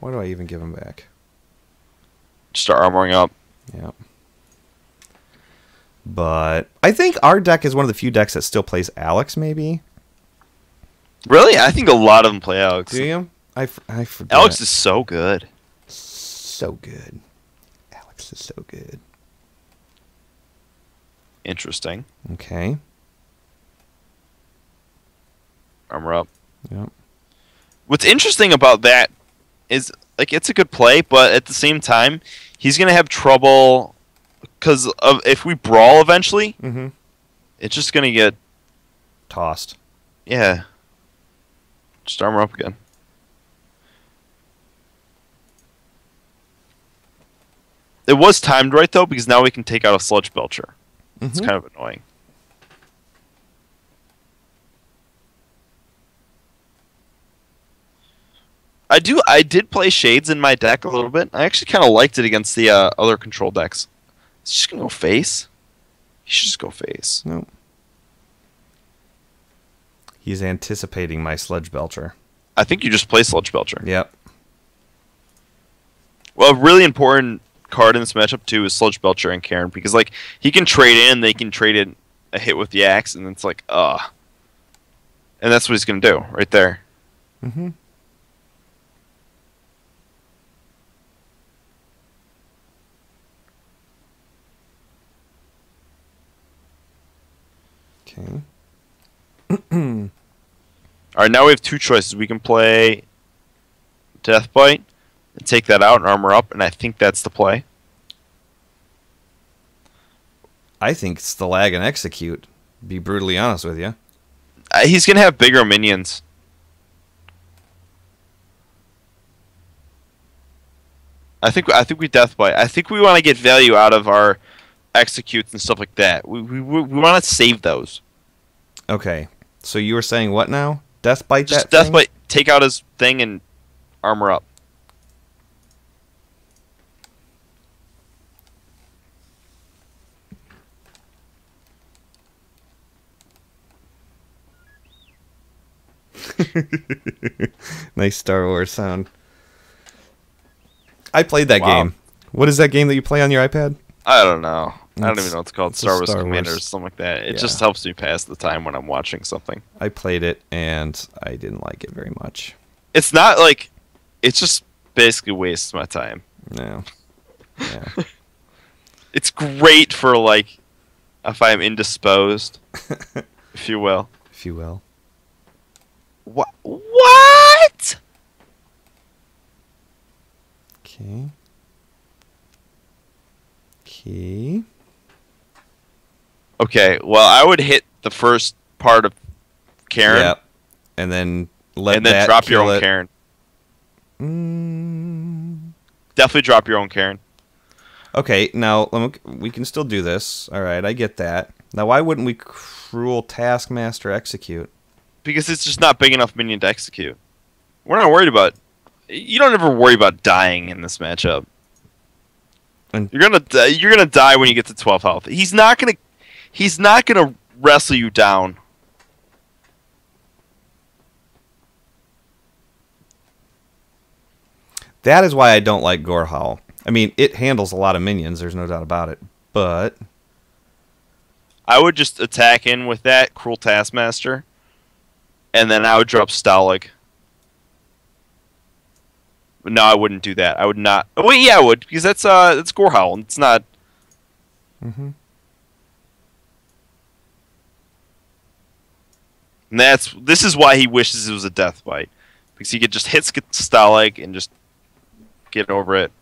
Why do I even give them back? Just start armoring up. Yeah. But I think our deck is one of the few decks that still plays Alex, maybe. Really? I think a lot of them play Alex. Do you? I forget. Alex is so good. So good. Alex is so good. Interesting. Okay. Armor up. Yep. What's interesting about that is, like, it's a good play, but at the same time, he's going to have trouble because if we brawl eventually, it's just going to get tossed. Yeah. Just armor up again. It was timed right, though, because now we can take out a Sludge Belcher. It's kind of annoying. I did play Shades in my deck a little bit. I actually kind of liked it against the other control decks. Is he just going to go face? He should just go face. Nope. He's anticipating my Sludge Belcher. I think you just play Sludge Belcher. Yep. Well, a really important card in this matchup, too, is Sludge Belcher and Karen. Because, like, he can trade in, they can trade in a hit with the axe, and it's like, And that's what he's going to do, right there. Mm-hmm. Okay. Alright, now we have two choices. We can play Deathbite and take that out and armor up, and I think that's the play. I think it's the lag and execute. Be brutally honest with you. He's going to have bigger minions. I think we Deathbite. I think we want to get value out of our executes and stuff like that. We want to save those. Okay. So you were saying what now? Deathbite Just that Deathbite, take out his thing and armor up. Nice Star Wars sound. I played that game. What is that game that you play on your iPad? I don't know. I don't even know what it's called. Star Wars Star Commander or Wars. something like that. It Yeah. just helps me pass the time when I'm watching something. I played it, and I didn't like it very much. It's not like... It's just basically wastes my time. No. Yeah. It's great for, like, if I'm indisposed, if you will. If you will. What? Okay. Okay. Okay, well, I would hit the first part of Karen. Yep. And then let and then that drop your kill own it. Karen. Mm. Definitely drop your own Karen. Okay, now we can still do this. All right, I get that. Now, why wouldn't we Cruel Taskmaster execute? Because it's just not big enough minion to execute. We're not worried about... You don't ever worry about dying in this matchup. And You're gonna die when you get to 12 health. He's not gonna wrestle you down. that is why I don't like Gorehowl. I mean, it handles a lot of minions. There's no doubt about it. But I would just attack in with that Cruel Taskmaster, and then I would drop Stalag. But no, I wouldn't do that. I would not. Oh, wait, yeah, I would, because that's Gorehowl. It's not. mm-hmm. And this is why he wishes it was a death bite, because he could just hit Stalag and just get over it.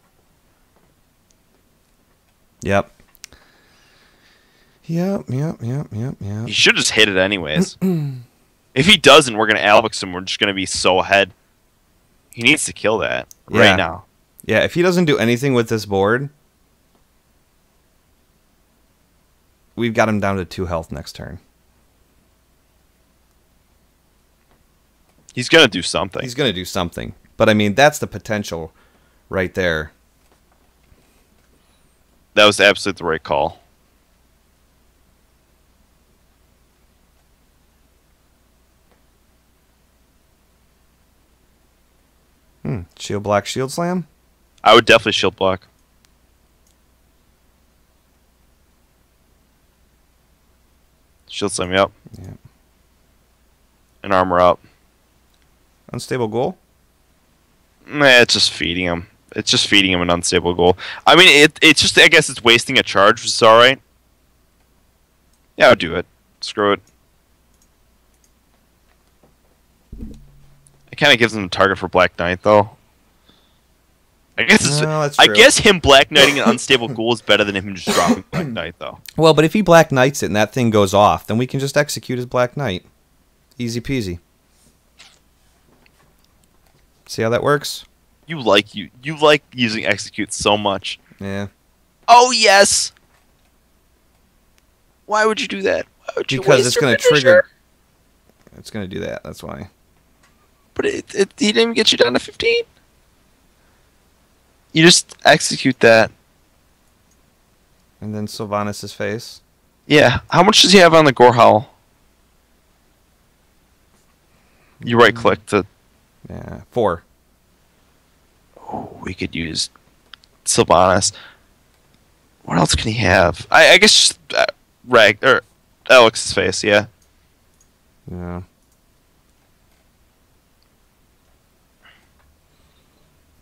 Yep. Yep. He should just hit it anyways. If he doesn't, we're gonna Alex him. We're just gonna be so ahead. He needs to kill that right now. Yeah, if he doesn't do anything with this board, we've got him down to 2 health next turn. He's gonna do something. He's going to do something. But, I mean, that's the potential right there. That was absolutely the right call. Shield block, shield slam? I would definitely shield block. Shield slam, yep. Yep. And armor up. Unstable goal? Nah, it's just feeding him. It's just feeding him an unstable goal. I mean, it's just, I guess it's wasting a charge, which is alright. Yeah, I would do it. Screw it. It kind of gives him a target for Black Knight, though. I guess that's I true. guess him Black Knighting an unstable goal is better than him just dropping Black Knight, though. Well, but if he Black Knights it and that thing goes off, then we can just execute his Black Knight. Easy peasy. See how that works? You like using execute so much. Yeah. Oh yes. Why would you do that? Why would you Because waste it's your going to finisher? trigger. It's going to do that. That's why. But he didn't even get you down to 15. You just execute that. And then Sylvanas' face. Yeah. How much does he have on the Gorehowl? You right click to. Yeah. 4. Oh, we could use Sylvanas. What else can he have? I guess just, or Alex's face. Yeah. Yeah.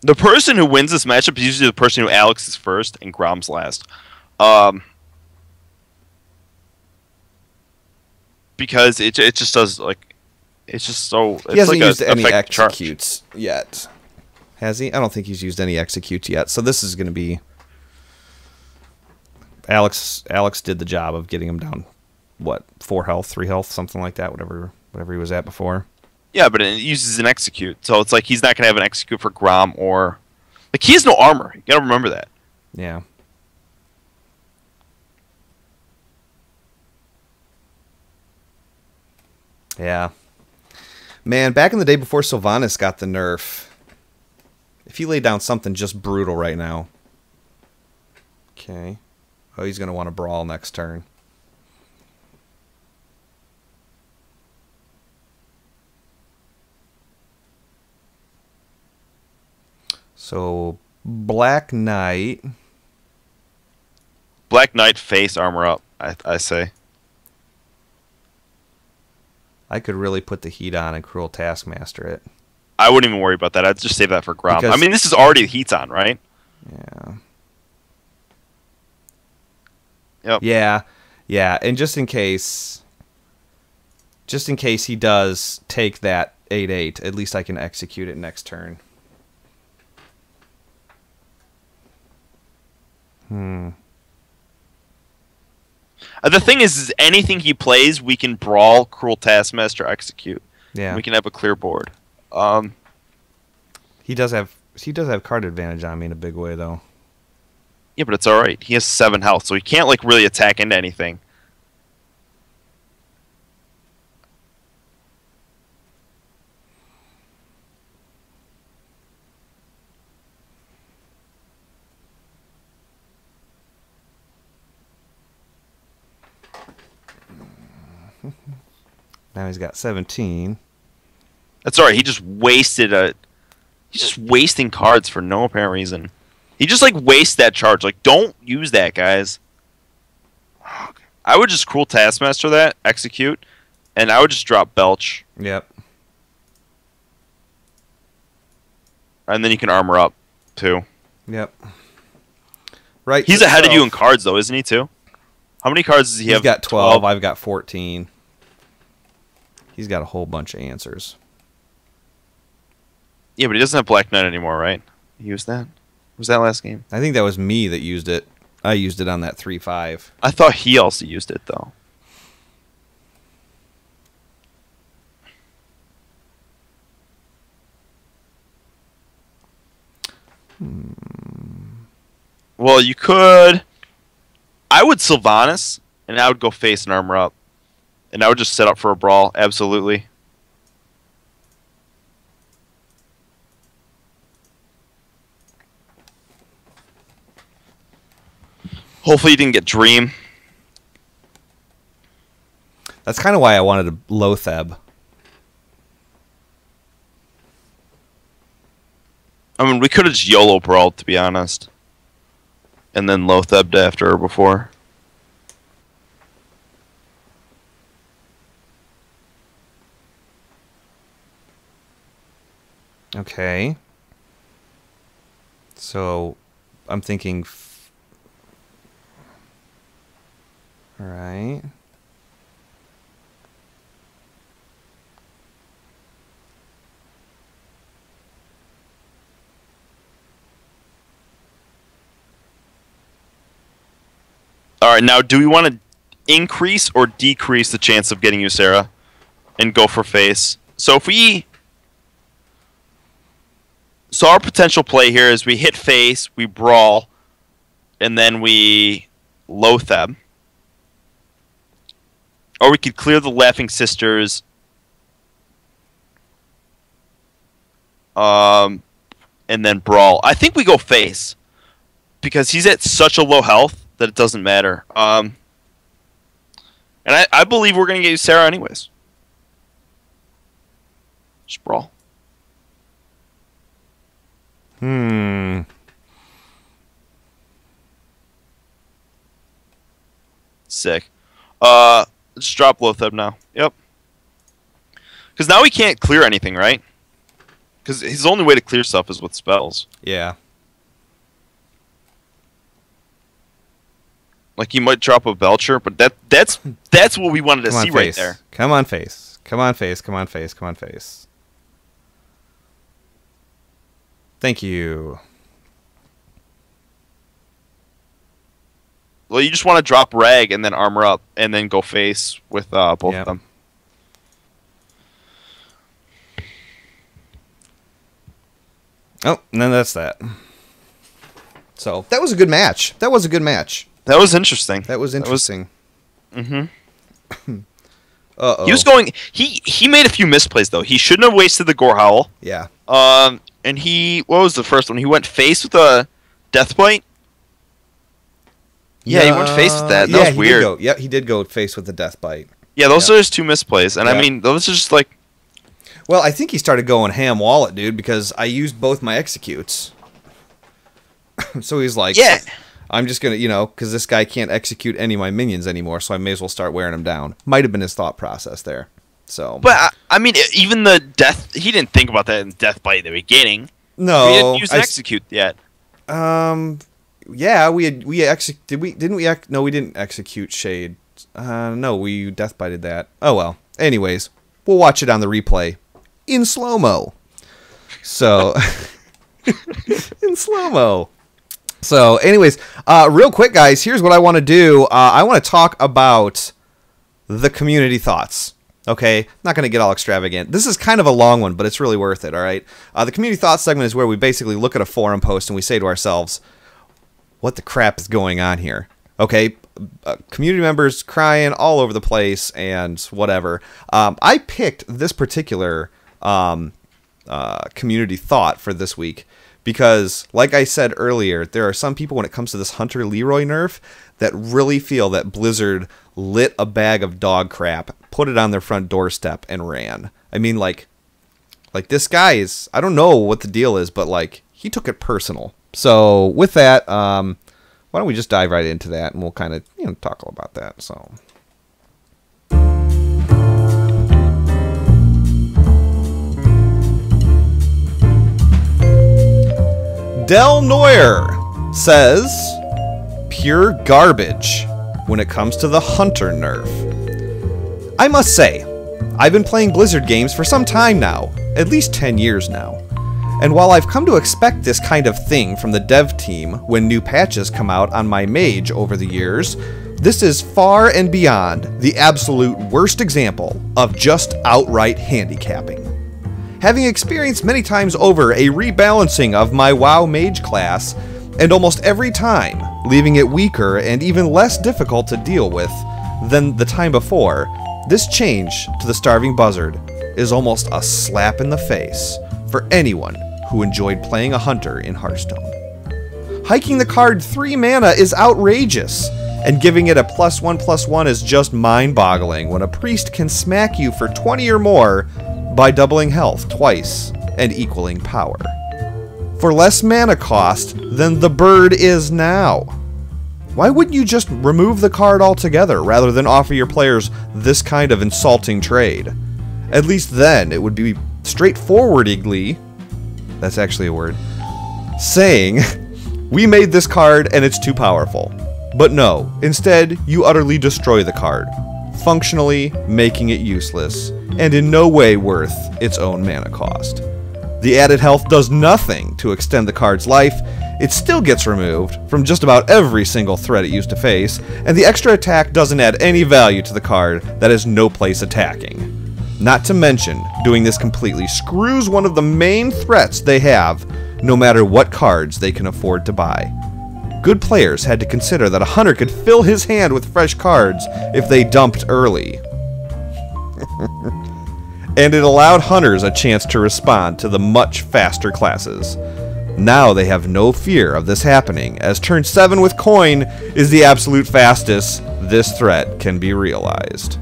The person who wins this matchup is usually the person who Alex is first and Grom's last. Because it just does, like, it's just so... It's He hasn't like used any effect executes yet. Has he? I don't think he's used any executes yet. So this is going to be... Alex did the job of getting him down, what, 4 health, 3 health, something like that, whatever he was at before. Yeah, but it uses an execute. So it's like he's not going to have an execute for Grom or... Like, he has no armor. You got to remember that. Yeah. Yeah. Man, back in the day before Sylvanas got the nerf, if he laid down something just brutal right now. Okay. Oh, he's going to want to brawl next turn. So, Black Knight. Black Knight face armor up, I say. I could really put the heat on and Cruel Taskmaster it. I wouldn't even worry about that. I'd just save that for Grom. Because- I mean, this is already the heat's on, right? Yeah. Yep. Yeah, and just in case he does take that 8/8, at least I can execute it next turn. The thing is anything he plays, we can brawl, Cruel Taskmaster, execute. Yeah. We can have a clear board. He does have card advantage on me in a big way though. Yeah, but it's all right. He has 7 health, so he can't like really attack into anything. Now he's got 17. That's alright. He's just wasting cards for no apparent reason. He just like wastes that charge. Like, don't use that, guys. I would just Cruel Taskmaster that, execute, and I would just drop Belch. Yep. And then you can armor up, too. Yep. Right. He's ahead of you in cards, though, isn't he, too? How many cards does he have? He's got 12. I've got 14. He's got a whole bunch of answers. Yeah, but he doesn't have Black Knight anymore, right? He used that? Was that last game? I think that was me that used it. I used it on that 3-5. I thought he also used it, though. Well, you could... I would Sylvanas, and I would go face and armor up. And I would just set up for a brawl, absolutely. Hopefully you didn't get Dream. That's kind of why I wanted a Lotheb. I mean, we could have just YOLO brawled, to be honest. And then Lothebbed after or before. Okay. So, I'm thinking... All right. All right, now do we want to increase or decrease the chance of getting you, Sarah, and go for face? So if we... So our potential play here is we hit face, we brawl, and then we Lotheb. Or we could clear the Laughing Sisters. And then brawl. I think we go face. Because he's at such a low health that it doesn't matter. And I believe we're going to get you Sarah anyways. Just brawl. Sick. Just drop Lotheb now. Yep. Because now he can't clear anything, right? Because his only way to clear stuff is with spells. Yeah. Like he might drop a Belcher, but that's what we wanted to see right there. Come on, face. Come on, face. Come on, face. Come on, face. Thank you. Well, you just want to drop Rag and then armor up and then go face with both of them. Oh, and then that's that. So that was a good match. That was a good match. That was interesting. That was interesting. Mm-hmm. Uh-oh. He was going. He made a few misplays though. He shouldn't have wasted the Gore Howl. Yeah. And what was the first one? He went face with a Deathbite. Yeah, he went face with that. That was weird. He did go face with the Deathbite. Yeah, those are his two misplays, and I mean, those are just like. Well, I think he started going ham wallet, dude, because I used both my executes. So he's like, yeah, I'm just gonna, because this guy can't execute any of my minions anymore, so I may as well start wearing him down. Might have been his thought process there. So, but I mean, even the death, he didn't think about that in Deathbite at the beginning. No, he didn't use an execute yet. Yeah, we didn't execute Shade. No, we Deathbited that. Oh well. Anyways, we'll watch it on the replay in slow-mo. So in slow-mo. So anyways, real quick guys, here's what I want to do. I want to talk about the community thoughts. Okay, not going to get all extravagant. This is kind of a long one, but it's really worth it, all right? The community thoughts segment is where we basically look at a forum post and we say to ourselves, what the crap is going on here? Okay, community members crying all over the place and whatever. I picked this particular community thought for this week Because, like I said earlier, there are some people when it comes to this Hunter Leeroy nerf that really feel that Blizzard lit a bag of dog crap, put it on their front doorstep, and ran. I mean, like this guy is, I don't know what the deal is, but like he took it personal. So with that, why don't we just dive right into that, and we'll kind of talk all about that. So. Del Neuer says, pure garbage when it comes to the Hunter nerf. I must say, I've been playing Blizzard games for some time now, at least 10 years now. And while I've come to expect this kind of thing from the dev team when new patches come out on my mage over the years, this is far and beyond the absolute worst example of just outright handicapping. Having experienced many times over a rebalancing of my WoW mage class, and almost every time leaving it weaker and even less difficult to deal with than the time before, this change to the Starving Buzzard is almost a slap in the face for anyone who enjoyed playing a hunter in Hearthstone. Hiking the card 3 mana is outrageous, and giving it a +1/+1 is just mind-boggling when a priest can smack you for 20 or more by doubling health twice and equaling power. For less mana cost than the bird is now. Why wouldn't you just remove the card altogether rather than offer your players this kind of insulting trade? At least then it would be straightforwardly, that's actually a word, saying, we made this card and it's too powerful. But no, instead you utterly destroy the card, functionally making it useless, and in no way worth its own mana cost. The added health does nothing to extend the card's life, it still gets removed from just about every single threat it used to face, and the extra attack doesn't add any value to the card that has no place attacking. Not to mention, doing this completely screws one of the main threats they have, no matter what cards they can afford to buy. Good players had to consider that a hunter could fill his hand with fresh cards if they dumped early. And it allowed hunters a chance to respond to the much faster classes. Now they have no fear of this happening, as turn 7 with coin is the absolute fastest this threat can be realized.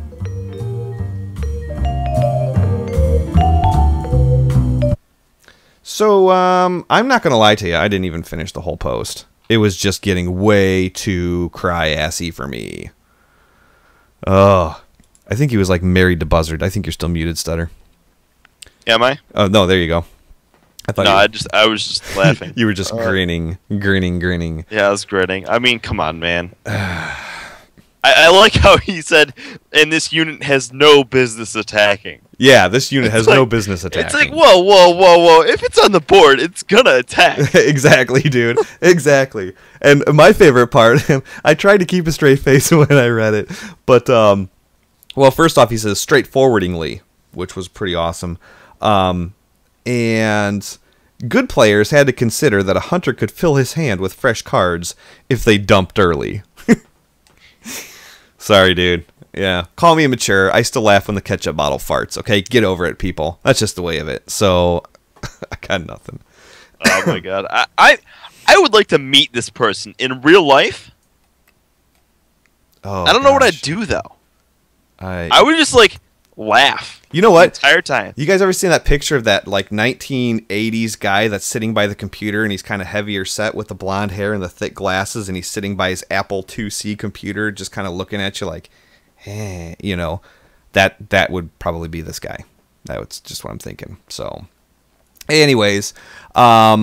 So, I'm not gonna lie to you, I didn't even finish the whole post. It was just getting way too cry-assy for me. Oh, I think he was like married to Buzzard. I think you're still muted, Stutter. Am I? Oh no, there you go. I thought. No, I was just laughing. You were just grinning. Yeah, I was grinning. I mean, come on, man. I like how he said, and this unit has no business attacking. Yeah, this unit has no business attacking. It's like, whoa. If it's on the board, it's gonna attack. Exactly, dude. Exactly. And my favorite part, I tried to keep a straight face when I read it, but, well, first off, he says straightforwardingly, which was pretty awesome. And good players had to consider that a hunter could fill his hand with fresh cards if they dumped early. Sorry, dude. Yeah. Call me immature. I still laugh when the ketchup bottle farts, okay? Get over it, people. That's just the way of it. So, I got nothing. Oh, my God. I would like to meet this person in real life. Oh, I don't know what I'd do, though. I would just, like, laugh. You know what? The entire time. You guys ever seen that picture of that, like, 1980s guy that's sitting by the computer and he's kind of heavier set with the blonde hair and the thick glasses and he's sitting by his Apple IIc computer just kind of looking at you like, eh, you know, that would probably be this guy. That's just what I'm thinking. So, anyways, wow,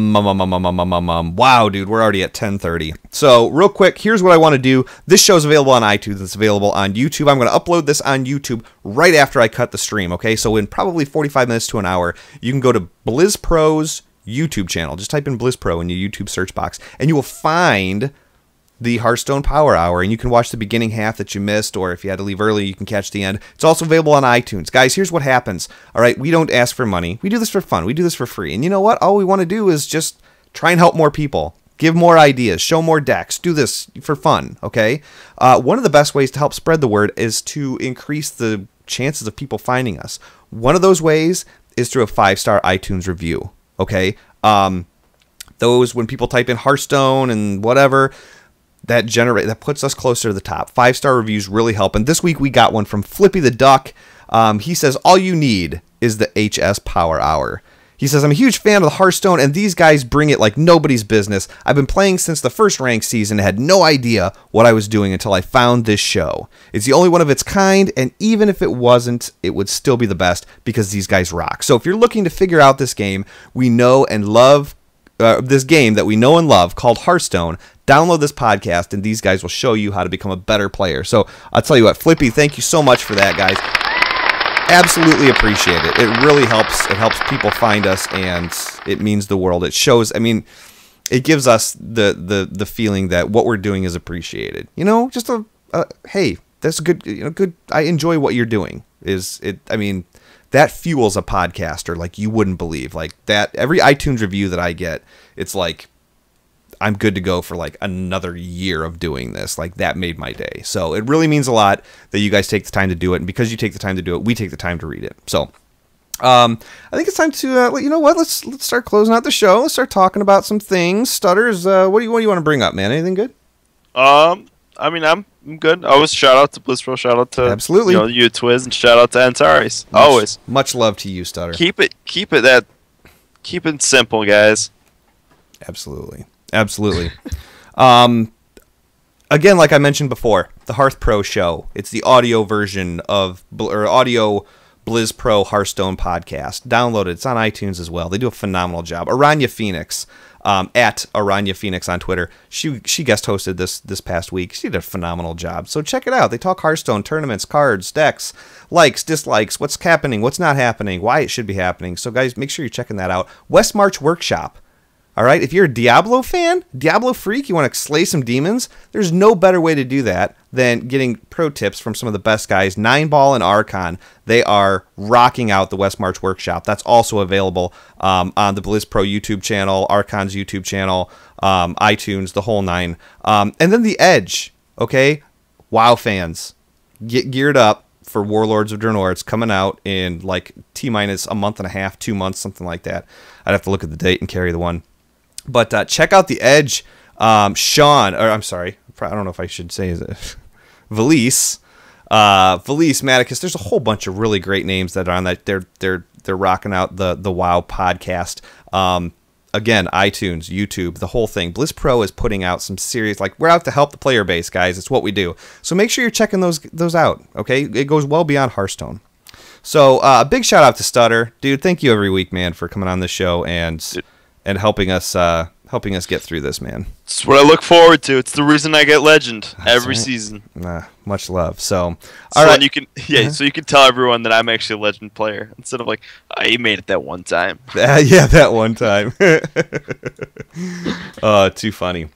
dude, we're already at 10:30. So, real quick, here's what I want to do. This show's available on iTunes. It's available on YouTube. I'm going to upload this on YouTube right after I cut the stream, okay? So, in probably 45 minutes to an hour, you can go to BlizzPro's YouTube channel. Just type in BlizzPro in your YouTube search box, and you will find the Hearthstone Power Hour, and you can watch the beginning half that you missed, or if you had to leave early, you can catch the end. It's also available on iTunes. Guys, here's what happens. All right, we don't ask for money. We do this for fun. We do this for free. And you know what? All we want to do is just try and help more people, give more ideas, show more decks, do this for fun, okay? One of the best ways to help spread the word is to increase the chances of people finding us. One of those ways is through a 5-star iTunes review, okay? Those, when people type in Hearthstone and whatever, that puts us closer to the top. 5-star reviews really help. And this week we got one from Flippy the Duck. He says, all you need is the HS Power Hour. He says, I'm a huge fan of the Hearthstone, and these guys bring it like nobody's business. I've been playing since the first ranked season and had no idea what I was doing until I found this show. It's the only one of its kind, and even if it wasn't, it would still be the best because these guys rock. So if you're looking to figure out this game we know and love, this game that we know and love called Hearthstone, download this podcast, and these guys will show you how to become a better player. So I'll tell you what, Flippy, thank you so much for that, guys. Absolutely appreciate it. It really helps. It helps people find us, and it means the world. It shows. I mean, it gives us the feeling that what we're doing is appreciated. You know, just hey, that's good. You know, good. I enjoy what you're doing. Is it? I mean, that fuels a podcaster like you wouldn't believe. Like that, every iTunes review that I get, it's like, I'm good to go for like another year of doing this. Like that made my day. So it really means a lot that you guys take the time to do it. And because you take the time to do it, we take the time to read it. So I think it's time to, you know what, let's start closing out the show. Let's start talking about some things. Stutters, what do you want to bring up, man? Anything good? I mean, I'm good. Always shout out to Blissful, shout out to absolutely, you know, you Twiz, and shout out to Antares. Always. Much love to you, Stutter. Keep it simple, guys. Absolutely. Absolutely. Again, like I mentioned before, the Hearth Pro show. It's the audio version of, or audio Blizz Pro Hearthstone podcast. Download it. It's on iTunes as well. They do a phenomenal job. Aranya Phoenix, at Aranya Phoenix on Twitter. She guest hosted this past week. She did a phenomenal job. So check it out. They talk Hearthstone, tournaments, cards, decks, likes, dislikes, what's happening, what's not happening, why it should be happening. So guys, make sure you're checking that out. West March Workshop. All right, if you're a Diablo fan, Diablo freak, you want to slay some demons, there's no better way to do that than getting pro tips from some of the best guys. 9ball and Archon, they are rocking out the West March Workshop. That's also available on the Blizz Pro YouTube channel, Archon's YouTube channel, iTunes, the whole nine. And then The Edge, okay? WoW fans, get geared up for Warlords of Draenor. It's coming out in like T-minus a month and a half, 2 months, something like that. I'd have to look at the date and carry the one. But check out The Edge. Sean, or I'm sorry, I don't know if I should say it. Valise, Maticus. There's a whole bunch of really great names that are on that. They're rocking out the WoW podcast. Again, iTunes, YouTube, the whole thing. Blizz Pro is putting out some serious, like, we're out to help the player base, guys. It's what we do. So make sure you're checking those out. Okay, it goes well beyond Hearthstone. So a big shout out to Stutter, dude. Thank you every week, man, for coming on the show and helping us get through this, man. It's what I look forward to. It's the reason I get Legend every season. Much love. So all right, you can so you can tell everyone that I'm actually a Legend player instead of like, oh, you made it that one time. Yeah, that one time. Too funny.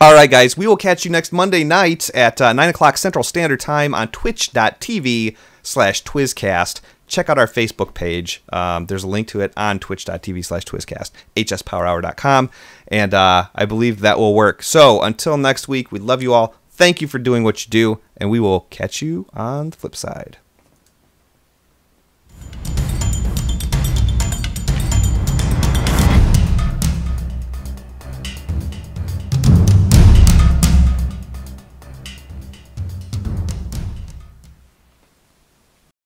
All right, guys, we will catch you next Monday night at 9 o'clock Central Standard Time on twitch.tv/Twizcast. Check out our Facebook page. There's a link to it on twitch.tv/Twizcast, hspowerhour.com, and I believe that will work. So until next week, we love you all. Thank you for doing what you do, and we will catch you on the flip side.